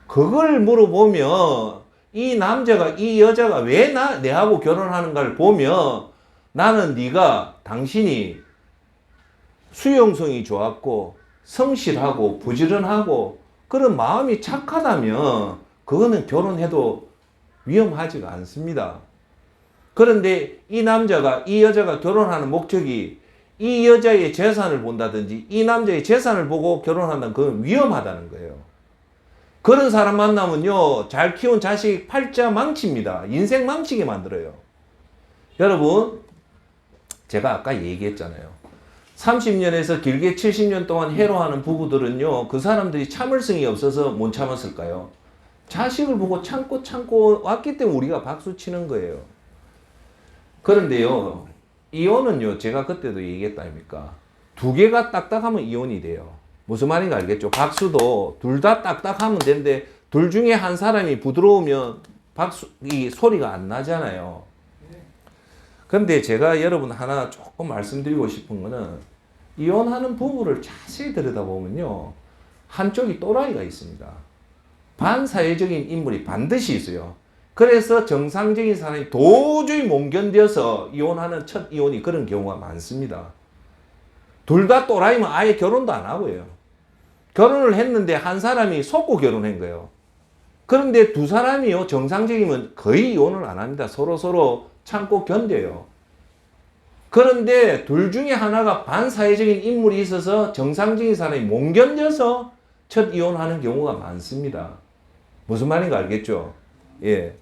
그걸 물어보면 이 남자가 이 여자가 왜 내하고 결혼하는가를 보면 나는 당신이 수용성이 좋았고 성실하고 부지런하고 그런 마음이 착하다면 그거는 결혼해도 위험하지가 않습니다. 그런데 이 남자가 이 여자가 결혼하는 목적이 이 여자의 재산을 본다든지 이 남자의 재산을 보고 결혼한다면 그건 위험하다는 거예요. 그런 사람 만나면요. 잘 키운 자식 팔자 망칩니다. 인생 망치게 만들어요. 여러분 제가 아까 얘기했잖아요. 30년에서 길게 70년 동안 해로하는 부부들은요. 그 사람들이 참을성이 없어서 못 참았을까요? 자식을 보고 참고 왔기 때문에 우리가 박수 치는 거예요. 그런데요. 이혼은요. 제가 그때도 얘기했다 아닙니까? 두 개가 딱딱하면 이혼이 돼요. 무슨 말인가 알겠죠? 박수도 둘 다 딱딱하면 되는데 둘 중에 한 사람이 부드러우면 이 소리가 안 나잖아요. 그런데 제가 여러분 하나 조금 말씀드리고 싶은 거는 이혼하는 부부를 자세히 들여다보면요. 한쪽이 또라이가 있습니다. 반사회적인 인물이 반드시 있어요. 그래서 정상적인 사람이 도저히 못 견뎌서 이혼하는 첫 이혼이 그런 경우가 많습니다. 둘 다 또라이면 아예 결혼도 안 하고요. 결혼을 했는데 한 사람이 속고 결혼한 거예요. 그런데 두 사람이요 정상적이면 거의 이혼을 안 합니다. 서로 참고 견뎌요. 그런데 둘 중에 하나가 반사회적인 인물이 있어서 정상적인 사람이 못 견뎌서 첫 이혼하는 경우가 많습니다. 무슨 말인가 알겠죠? 예.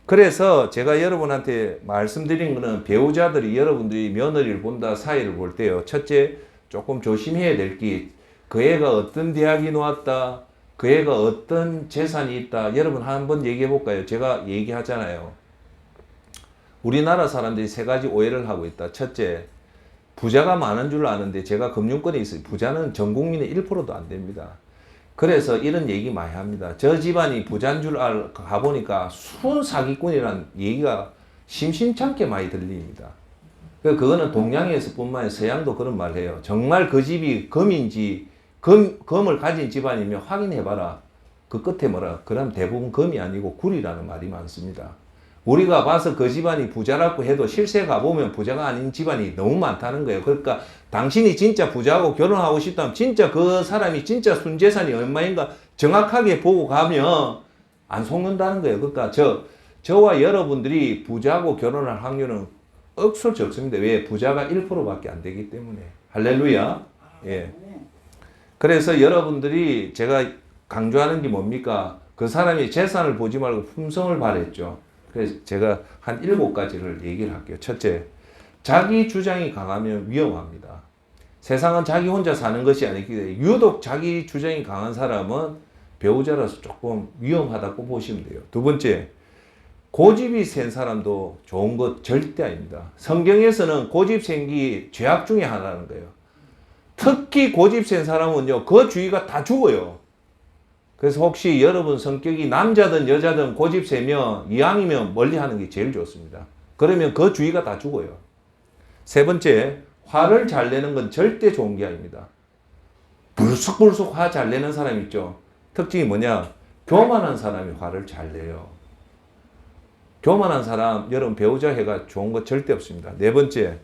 그래서 제가 여러분한테 말씀드린 거는 배우자들이 여러분들이 며느리를 본다 사이를 볼 때요. 첫째, 조금 조심해야 될 게 그 애가 어떤 대학이 나왔다. 그 애가 어떤 재산이 있다. 여러분 한번 얘기해 볼까요? 제가 얘기하잖아요. 우리나라 사람들이 세 가지 오해를 하고 있다. 첫째, 부자가 많은 줄 아는데 제가 금융권에 있어요. 부자는 전 국민의 1%도 안 됩니다. 그래서 이런 얘기 많이 합니다. 저 집안이 부자인 줄 가보니까 순 사기꾼이란 얘기가 심심찮게 많이 들립니다. 그거는 동양에서 뿐만 아니라 서양도 그런 말 해요. 정말 그 집이 금인지 금을 가진 집안이면 확인해봐라. 그 끝에 뭐라? 그럼 대부분 금이 아니고 굴이라는 말이 많습니다. 우리가 봐서 그 집안이 부자라고 해도 실세 가보면 부자가 아닌 집안이 너무 많다는 거예요. 그러니까 당신이 진짜 부자하고 결혼하고 싶다면 진짜 그 사람이 진짜 순재산이 얼마인가 정확하게 보고 가면 안 속는다는 거예요. 그러니까 저와 여러분들이 부자하고 결혼할 확률은 억수로 적습니다. 왜? 부자가 1%밖에 안 되기 때문에. 할렐루야. 예. 그래서 여러분들이 제가 강조하는 게 뭡니까? 그 사람이 재산을 보지 말고 품성을 바랬죠. 그래서 제가 한 7가지를 얘기를 할게요. 첫째, 자기 주장이 강하면 위험합니다. 세상은 자기 혼자 사는 것이 아니기 때문에 유독 자기 주장이 강한 사람은 배우자라서 조금 위험하다고 보시면 돼요. 두 번째, 고집이 센 사람도 좋은 것 절대 아닙니다. 성경에서는 고집 생기 죄악 중에 하나라는 거예요. 특히 고집 센 사람은요, 그 주위가 다 죽어요. 그래서 혹시 여러분 성격이 남자든 여자든 고집 세면 이왕이면 멀리 하는 게 제일 좋습니다. 그러면 그 주위가 다 죽어요. 세 번째, 화를 잘 내는 건 절대 좋은 게 아닙니다. 불쑥불쑥 화 잘 내는 사람 있죠. 특징이 뭐냐? 교만한 사람이 화를 잘 내요. 교만한 사람, 여러분 배우자 해가 좋은 거 절대 없습니다. 네 번째,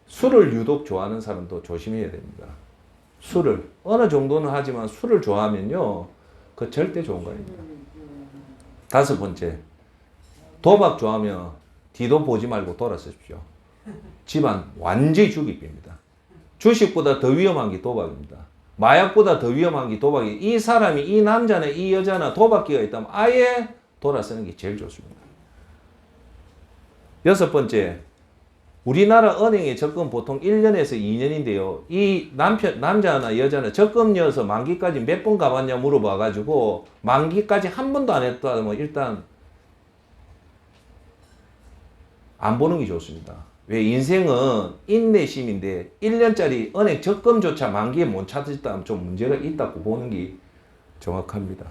술을 유독 좋아하는 사람도 조심해야 됩니다. 술을 어느 정도는 하지만 술을 좋아하면요, 그 절대 좋은 거 아닙니다. 다섯 번째, 도박 좋아하면 뒤도 보지 말고 돌아서십시오. 집안 완전히 죽이빕니다. 주식보다 더 위험한 게 도박입니다. 마약보다 더 위험한 게 도박이. 이 사람이, 이 남자나 이 여자나 도박기가 있다면 아예 돌아서는 게 제일 좋습니다. 여섯 번째, 우리나라 은행의 적금 보통 1년에서 2년인데요. 이 남자나 여자는 적금이어서 만기까지 몇 번 가봤냐 물어봐가지고 만기까지 한 번도 안 했다면 일단 안 보는 게 좋습니다. 왜? 인생은 인내심인데 1년짜리 은행 적금조차 만기에 못 찾았다면 좀 문제가 있다고 보는 게 정확합니다.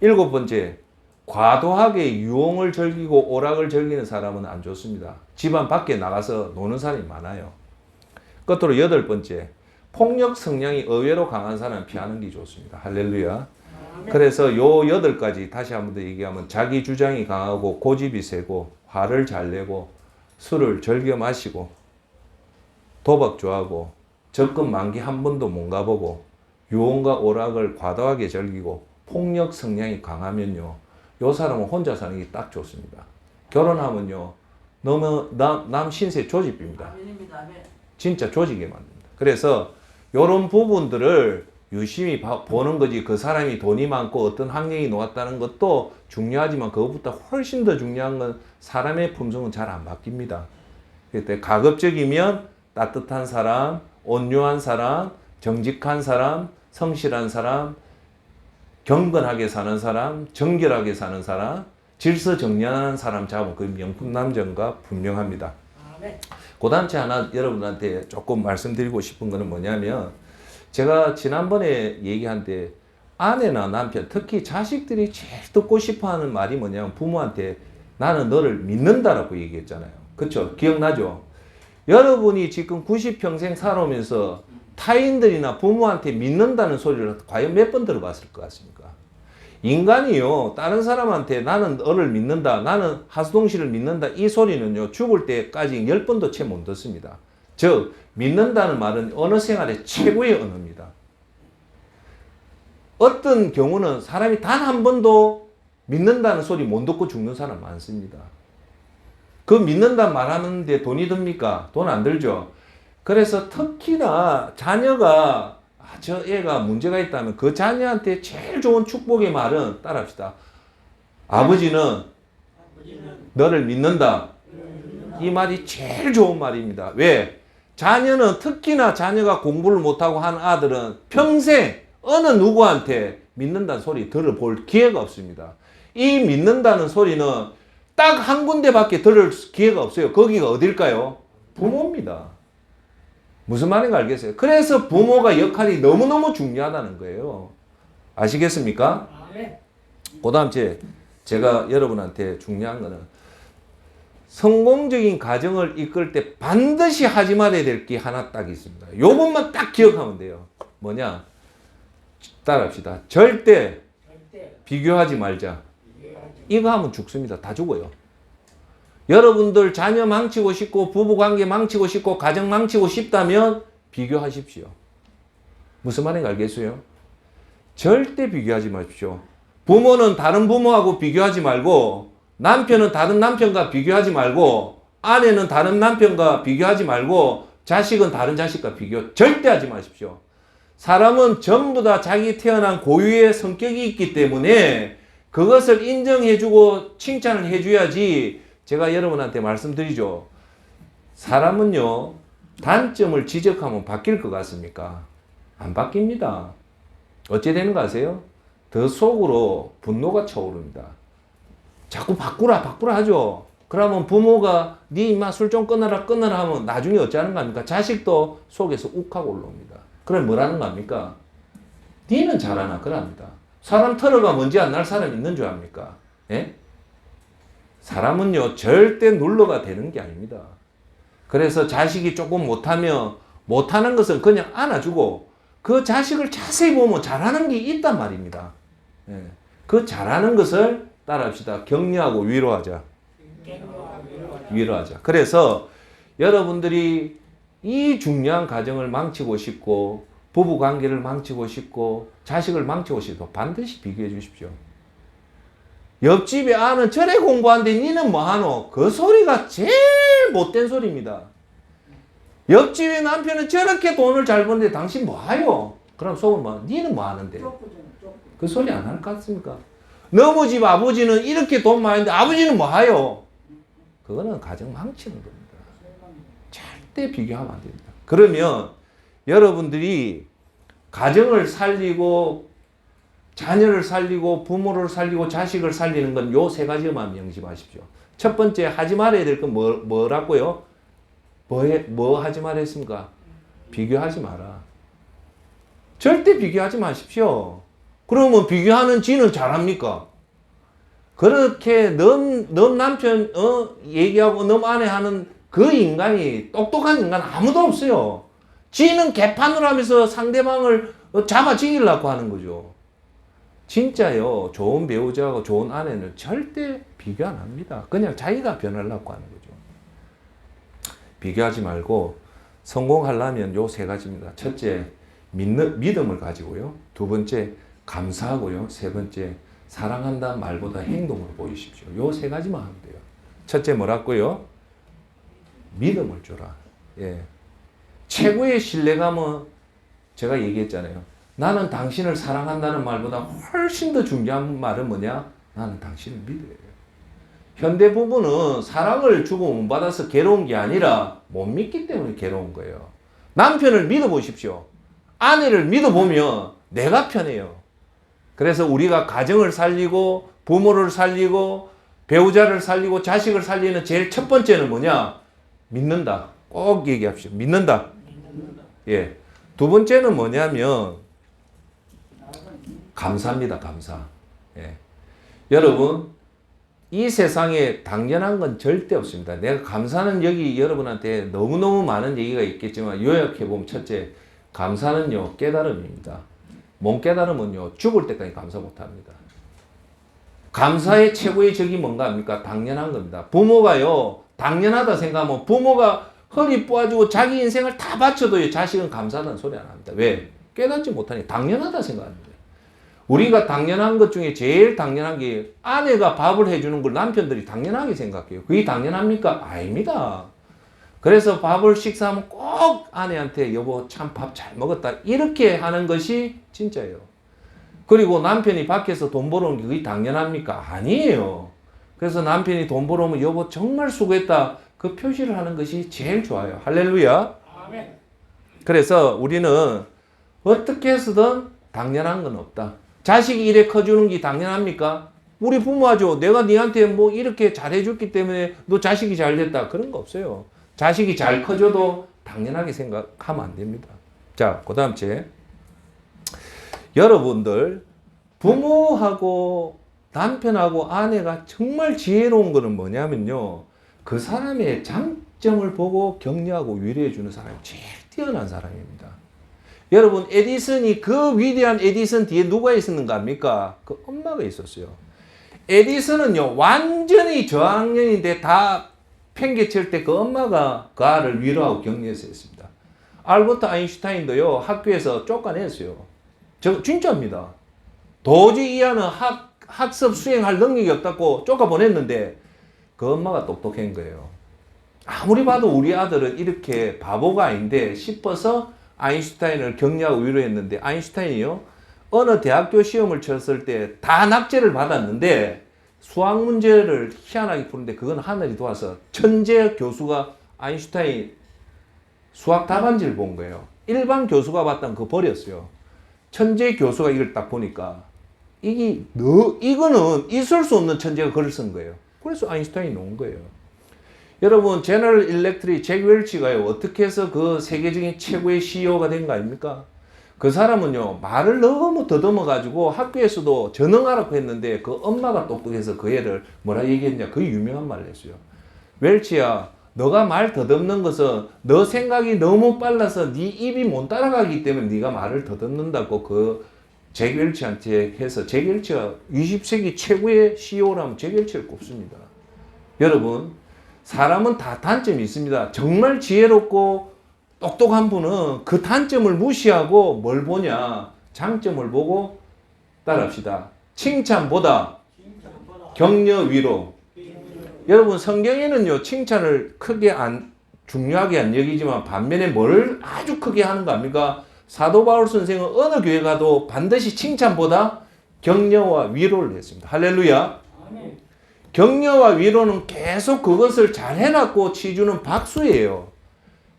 일곱 번째, 과도하게 유흥을 즐기고 오락을 즐기는 사람은 안 좋습니다. 집안 밖에 나가서 노는 사람이 많아요. 끝으로 여덟 번째, 폭력 성향이 의외로 강한 사람은 피하는 게 좋습니다. 할렐루야. 그래서 요 여덟 가지 다시 한 번 더 얘기하면 자기 주장이 강하고 고집이 세고 화를 잘 내고 술을 즐겨 마시고 도박 좋아하고 적금 만기 한 번도 못 가보고 유흥과 오락을 과도하게 즐기고 폭력 성향이 강하면요, 요 사람은 혼자 사는 게 딱 좋습니다. 결혼하면요, 너무 남 신세 조집입니다. 진짜 조지게 만듭니다. 그래서 요런 부분들을 유심히 보는 거지, 그 사람이 돈이 많고 어떤 환경이 놓았다는 것도 중요하지만 그것보다 훨씬 더 중요한 건 사람의 품성은 잘 안 바뀝니다. 그때 가급적이면 따뜻한 사람, 온유한 사람, 정직한 사람, 성실한 사람, 경건하게 사는 사람, 정결하게 사는 사람, 질서정연한 사람 잡으면 그 명품 남정과 분명합니다. 그 다음 하나 여러분한테 조금 말씀드리고 싶은 거는 뭐냐면, 제가 지난번에 얘기한 데 아내나 남편, 특히 자식들이 제일 듣고 싶어하는 말이 뭐냐면 부모한테 나는 너를 믿는다라고 얘기했잖아요. 그렇죠? 기억나죠? 여러분이 지금 90평생 살아오면서 타인들이나 부모한테 믿는다는 소리를 과연 몇 번 들어봤을 것 같습니까? 인간이요, 다른 사람한테 나는 너를 믿는다, 나는 하수동 씨를 믿는다, 이 소리는요, 죽을 때까지 10번도 채 못 듣습니다. 즉, 믿는다는 말은 언어 생활의 최고의 언어입니다. 어떤 경우는 사람이 단 한 번도 믿는다는 소리 못 듣고 죽는 사람 많습니다. 그 믿는다 말하는데 돈이 듭니까? 돈 안 들죠? 그래서 특히나 자녀가 저 애가 문제가 있다면 그 자녀한테 제일 좋은 축복의 말은 따라합시다. 아버지는 너를 믿는다. 이 말이 제일 좋은 말입니다. 왜? 자녀는, 특히나 자녀가 공부를 못하고 한 아들은 평생 어느 누구한테 믿는다는 소리 들어볼 기회가 없습니다. 이 믿는다는 소리는 딱 한 군데밖에 들을 기회가 없어요. 거기가 어딜까요? 부모입니다. 무슨 말인가 알겠어요? 그래서 부모가 역할이 너무너무 중요하다는 거예요. 아시겠습니까? 그 다음 제가 여러분한테 중요한 거는 성공적인 가정을 이끌 때 반드시 하지 말아야 될 게 하나 딱 있습니다. 요것만 딱 기억하면 돼요. 뭐냐? 따라합시다. 절대 비교하지 말자. 이거 하면 죽습니다. 다 죽어요. 여러분들 자녀 망치고 싶고 부부관계 망치고 싶고 가정 망치고 싶다면 비교하십시오. 무슨 말인지 알겠어요? 절대 비교하지 마십시오. 부모는 다른 부모하고 비교하지 말고, 남편은 다른 남편과 비교하지 말고, 아내는 다른 남편과 비교하지 말고, 자식은 다른 자식과 비교 절대 하지 마십시오. 사람은 전부 다 자기 태어난 고유의 성격이 있기 때문에 그것을 인정해주고 칭찬을 해줘야지. 제가 여러분한테 말씀드리죠. 사람은요, 단점을 지적하면 바뀔 것 같습니까? 안 바뀝니다. 어찌 되는 거 아세요? 더 속으로 분노가 차오릅니다. 자꾸 바꾸라 하죠. 그러면 부모가 네 임마 술 좀 끊어라 하면 나중에 어찌하는 겁니까? 자식도 속에서 욱하고 올라옵니다. 그럼 뭐라는 겁니까? 니는 잘하나 그럽니다. 사람 털어가 먼지 안 날 사람 있는 줄 압니까? 예? 사람은요 절대 눌러가 되는 게 아닙니다. 그래서 자식이 조금 못하는 것은 그냥 안아주고 그 자식을 자세히 보면 잘하는 게 있단 말입니다. 예. 그 잘하는 것을 따라합시다. 격려하고 위로하자. 위로하자. 그래서 여러분들이 이 중요한 가정을 망치고 싶고 부부 관계를 망치고 싶고 자식을 망치고 싶고 반드시 비교해 주십시오. 옆집에 아는 저래 공부하는데 니는 뭐하노? 그 소리가 제일 못된 소리입니다. 옆집에 남편은 저렇게 돈을 잘 버는데 당신 뭐하요? 그럼 속은 뭐 니는 뭐하는데? 그 소리 안 할 것 같습니까? 너무 집 아버지는 이렇게 돈 많은데 아버지는 뭐하요? 그거는 가정 망치는 겁니다. 절대 비교하면 안 됩니다. 그러면 여러분들이 가정을 살리고 자녀를 살리고 부모를 살리고 자식을 살리는 건 요 세 가지만 명심하십시오. 첫 번째 하지 말아야 될 건 뭐라고요? 뭐 하지 말았습니까? 비교하지 마라. 절대 비교하지 마십시오. 그러면 비교하는 지는 잘합니까? 그렇게 넌 남편 얘기하고 넌 아내 하는 그 인간이 똑똑한 인간 아무도 없어요. 지는 개판을 하면서 상대방을 잡아지기려고 하는 거죠. 진짜요. 좋은 배우자하고 좋은 아내는 절대 비교 안 합니다. 그냥 자기가 변하려고 하는 거죠. 비교하지 말고 성공하려면 요 세 가지입니다. 첫째, 믿음을 가지고요. 두 번째, 감사하고요. 세 번째, 사랑한다는 말보다 행동으로 보이십시오. 요 세 가지만 하면 돼요. 첫째 뭐라고요? 믿음을 줘라. 예. 최고의 신뢰감은 제가 얘기했잖아요. 나는 당신을 사랑한다는 말보다 훨씬 더 중요한 말은 뭐냐? 나는 당신을 믿어요. 현대 부부는 사랑을 주고 못 받아서 괴로운 게 아니라 못 믿기 때문에 괴로운 거예요. 남편을 믿어보십시오. 아내를 믿어보면 내가 편해요. 그래서 우리가 가정을 살리고 부모를 살리고 배우자를 살리고 자식을 살리는 제일 첫 번째는 뭐냐? 믿는다. 꼭 얘기합시다. 믿는다. 예. 두 번째는 뭐냐면 감사합니다. 감사. 예. 여러분 이 세상에 당연한 건 절대 없습니다. 내가 감사는 여기 여러분한테 너무너무 많은 얘기가 있겠지만 요약해보면 첫째, 감사는요 깨달음입니다. 뭔 깨달음은요 죽을 때까지 감사 못합니다. 감사의 최고의 적이 뭔가 합니까? 당연한 겁니다. 부모가요 당연하다 생각하면 부모가 허리 꼬아주고 자기 인생을 다 바쳐도요 자식은 감사하다는 소리 안 합니다. 왜? 깨닫지 못하니 당연하다 생각합니다. 우리가 당연한 것 중에 제일 당연한 게 아내가 밥을 해주는 걸 남편들이 당연하게 생각해요. 그게 당연합니까? 아닙니다. 그래서 밥을 식사하면 꼭 아내한테 여보 참 밥 잘 먹었다 이렇게 하는 것이 진짜예요. 그리고 남편이 밖에서 돈 벌어오는 게 그게 당연합니까? 아니에요. 그래서 남편이 돈 벌어오면 여보 정말 수고했다 그 표시를 하는 것이 제일 좋아요. 할렐루야. 아멘. 그래서 우리는 어떻게 해서든 당연한 건 없다. 자식이 이래 커주는 게 당연합니까? 우리 부모하죠. 내가 니한테 뭐 이렇게 잘해줬기 때문에 너 자식이 잘 됐다. 그런 거 없어요. 자식이 잘 커져도 당연하게 생각하면 안 됩니다. 자, 그 다음 째. 여러분들, 부모하고 남편하고 아내가 정말 지혜로운 거는 뭐냐면요. 그 사람의 장점을 보고 격려하고 위로해주는 사람이 제일 뛰어난 사람입니다. 여러분 에디슨이 그 위대한 에디슨 뒤에 누가 있었는가 합니까? 그 엄마가 있었어요. 에디슨은요 완전히 저학년인데 다 팽개칠 때 그 엄마가 그 아를 위로하고 격려해서 했습니다. 알버트 아인슈타인도요 학교에서 쫓아냈어요. 저 진짜입니다. 도저히 이 아는 학습 수행할 능력이 없다고 쫓아보냈는데 그 엄마가 똑똑한 거예요. 아무리 봐도 우리 아들은 이렇게 바보가 아닌데 싶어서 아인슈타인을 격려하고 위로했는데 아인슈타인이요 어느 대학교 시험을 쳤을 때 다 낙제를 받았는데 수학 문제를 희한하게 푸는데 그건 하늘이 도와서 천재 교수가 아인슈타인 수학 답안지를 본 거예요. 일반 교수가 봤다면 그거 버렸어요. 천재 교수가 이걸 딱 보니까 이거는 있을 수 없는 천재가 글을 쓴 거예요. 그래서 아인슈타인이 나온 거예요. 여러분, 제너럴 일렉트릭 잭 웰치가요, 어떻게 해서 그 세계적인 최고의 CEO가 된 거 아닙니까? 그 사람은요, 말을 너무 더듬어가지고 학교에서도 전응하라고 했는데 그 엄마가 똑똑해서 그 애를 뭐라 얘기했냐, 그 유명한 말을 했어요. 웰치야, 너가 말 더듬는 것은 너 생각이 너무 빨라서 네 입이 못 따라가기 때문에 네가 말을 더듬는다고 그 잭 웰치한테 해서, 잭 웰치가 20세기 최고의 CEO라면 잭 웰치를 꼽습니다. 여러분, 사람은 다 단점이 있습니다. 정말 지혜롭고 똑똑한 분은 그 단점을 무시하고 뭘 보냐? 장점을 보고 따라합시다. 칭찬보다 격려, 위로. 여러분, 성경에는요, 칭찬을 크게 중요하게 안 여기지만 반면에 뭘 아주 크게 하는 거 아닙니까? 사도 바울 선생은 어느 교회 가도 반드시 칭찬보다 격려와 위로를 했습니다. 할렐루야. 격려와 위로는 계속 그것을 잘 해놨고 치주는 박수예요.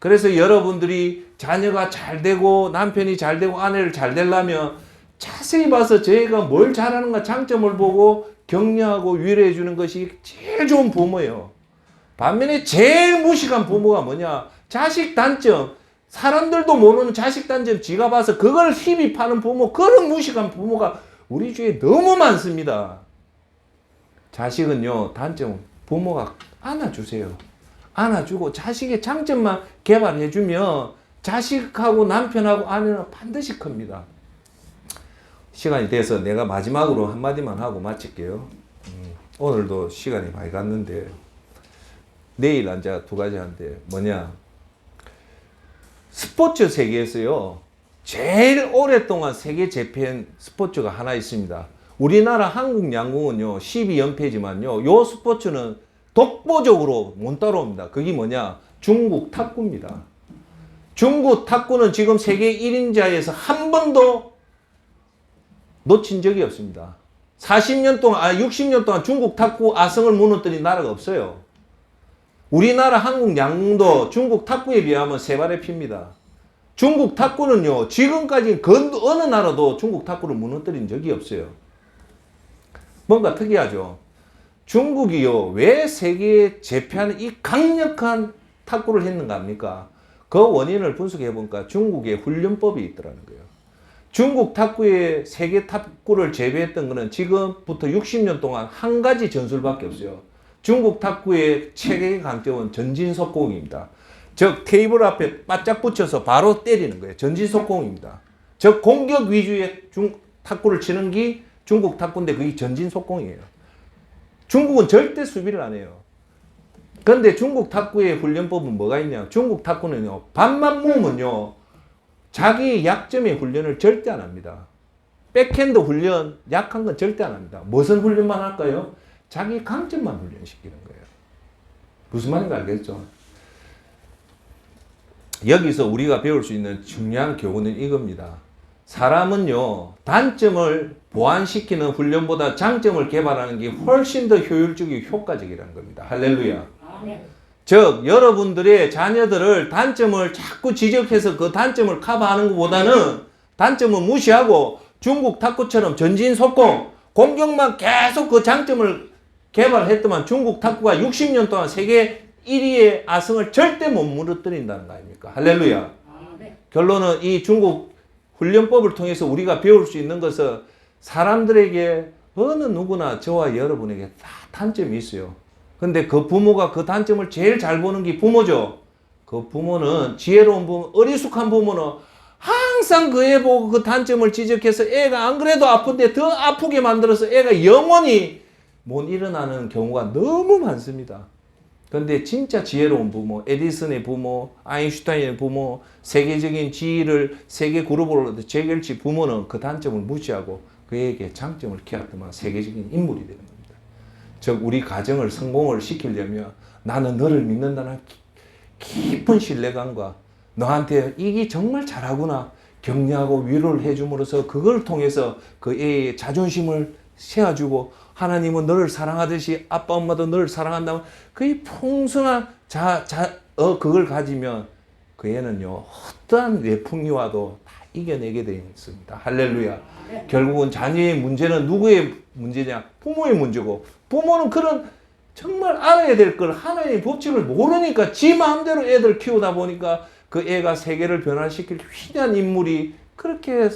그래서 여러분들이 자녀가 잘 되고 남편이 잘 되고 아내를 잘 되려면 자세히 봐서 저희가 뭘 잘하는가 장점을 보고 격려하고 위로해 주는 것이 제일 좋은 부모예요. 반면에 제일 무식한 부모가 뭐냐? 자식 단점, 사람들도 모르는 자식 단점 지가 봐서 그걸 희비 파는 부모, 그런 무식한 부모가 우리 주위에 너무 많습니다. 자식은요, 단점 부모가 안아주세요. 안아주고 자식의 장점만 개발해주면 자식하고 남편하고 아내는 반드시 큽니다. 시간이 돼서 내가 마지막으로 한마디만 하고 마칠게요. 오늘도 시간이 많이 갔는데 내일 이제 두 가지 한데 뭐냐, 스포츠 세계에서요 제일 오랫동안 세계 재팬 스포츠가 하나 있습니다. 우리나라 한국 양궁은요 12연패지만요 요 스포츠는 독보적으로 못 따라옵니다. 그게 뭐냐, 중국 탁구입니다. 중국 탁구는 지금 세계 1인자에서 한 번도 놓친 적이 없습니다. 40년 동안, 60년 동안 중국 탁구 아성을 무너뜨린 나라가 없어요. 우리나라 한국 양궁도 중국 탁구에 비하면 세 발의 피입니다. 중국 탁구는요, 지금까지 어느 나라도 중국 탁구를 무너뜨린 적이 없어요. 뭔가 특이하죠. 중국이요, 왜 세계에 제패하는 이 강력한 탁구를 했는가 합니까? 그 원인을 분석해 보니까 중국의 훈련법이 있더라는 거예요. 중국 탁구의 세계 탁구를 제패했던 것은 지금부터 60년 동안 한 가지 전술밖에 없어요. 중국 탁구의 최대의 강점은 전진속공입니다. 즉 테이블 앞에 바짝 붙여서 바로 때리는 거예요. 전진속공입니다. 즉 공격 위주의 탁구를 치는 게 중국 탁구인데 그게 전진속공이에요. 중국은 절대 수비를 안 해요. 그런데 중국 탁구의 훈련법은 뭐가 있냐? 중국 탁구는요, 반만 모으면요, 자기 약점의 훈련을 절대 안 합니다. 백핸드 훈련, 약한 건 절대 안 합니다. 무슨 훈련만 할까요? 자기 강점만 훈련시키는 거예요. 무슨 말인지 알겠죠? 여기서 우리가 배울 수 있는 중요한 교훈은 이겁니다. 사람은요, 단점을 보완시키는 훈련보다 장점을 개발하는 게 훨씬 더 효율적이고 효과적이라는 겁니다. 할렐루야. 즉 여러분들의 자녀들을 단점을 자꾸 지적해서 그 단점을 커버하는 것보다는 단점을 무시하고 중국 탁구처럼 전진속공, 공격만 계속 그 장점을 개발했더만 중국 탁구가 60년 동안 세계 1위의 아성을 절대 못 무너뜨린다는 거 아닙니까? 할렐루야. 결론은 이 중국 훈련법을 통해서 우리가 배울 수 있는 것은 사람들에게 어느 누구나 저와 여러분에게 다 단점이 있어요. 근데 그 부모가 그 단점을 제일 잘 보는 게 부모죠. 그 부모는 지혜로운 부모, 어리숙한 부모는 항상 그 애 보고 그 단점을 지적해서 애가 안 그래도 아픈데 더 아프게 만들어서 애가 영원히 못 일어나는 경우가 너무 많습니다. 근데 진짜 지혜로운 부모, 에디슨의 부모, 아인슈타인의 부모, 세계적인 지위를 세계 그룹으로 재결치 부모는 그 단점을 무시하고 그에게 장점을 키웠더만 세계적인 인물이 되는 겁니다. 즉 우리 가정을 성공을 시키려면 나는 너를 믿는다는 깊은 신뢰감과 너한테 이게 정말 잘하구나 격려하고 위로를 해줌으로써 그걸 통해서 그 애의 자존심을 세워주고 하나님은 너를 사랑하듯이 아빠 엄마도 너를 사랑한다면 그의 풍성한 그걸 가지면 그 애는요 어떠한 외풍이 와도 다 이겨내게 되어 있습니다. 할렐루야. 결국은 자녀의 문제는 누구의 문제냐? 부모의 문제고, 부모는 그런 정말 알아야 될 걸 하나님의 법칙을 모르니까 지 마음대로 애들 키우다 보니까 그 애가 세계를 변화시킬 위대한 인물이 그렇게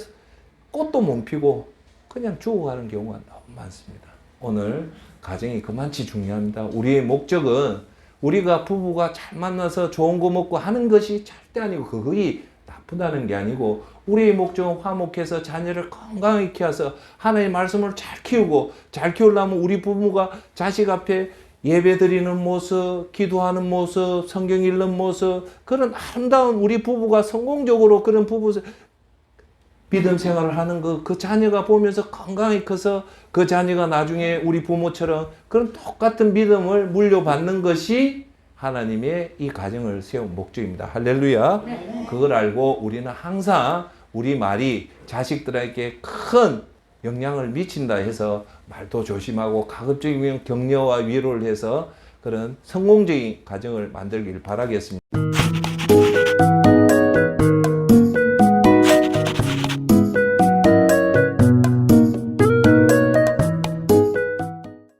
꽃도 못 피고 그냥 죽어가는 경우가 너무 많습니다. 오늘 가정이 그만치 중요합니다. 우리의 목적은 우리가 부부가 잘 만나서 좋은 거 먹고 하는 것이 절대 아니고 그것이 나쁘다는 게 아니고 우리의 목적은 화목해서 자녀를 건강하게 키워서 하나님의 말씀을 잘 키우고 잘 키우려면 우리 부모가 자식 앞에 예배 드리는 모습, 기도하는 모습, 성경 읽는 모습 그런 아름다운 우리 부부가 성공적으로 그런 부부 믿음 생활을 하는 그 자녀가 보면서 건강히 커서 그 자녀가 나중에 우리 부모처럼 그런 똑같은 믿음을 물려받는 것이 하나님의 이 가정을 세운 목적입니다. 할렐루야. 그걸 알고 우리는 항상 우리 말이 자식들에게 큰 영향을 미친다 해서 말도 조심하고 가급적이면 격려와 위로를 해서 그런 성공적인 가정을 만들길 바라겠습니다.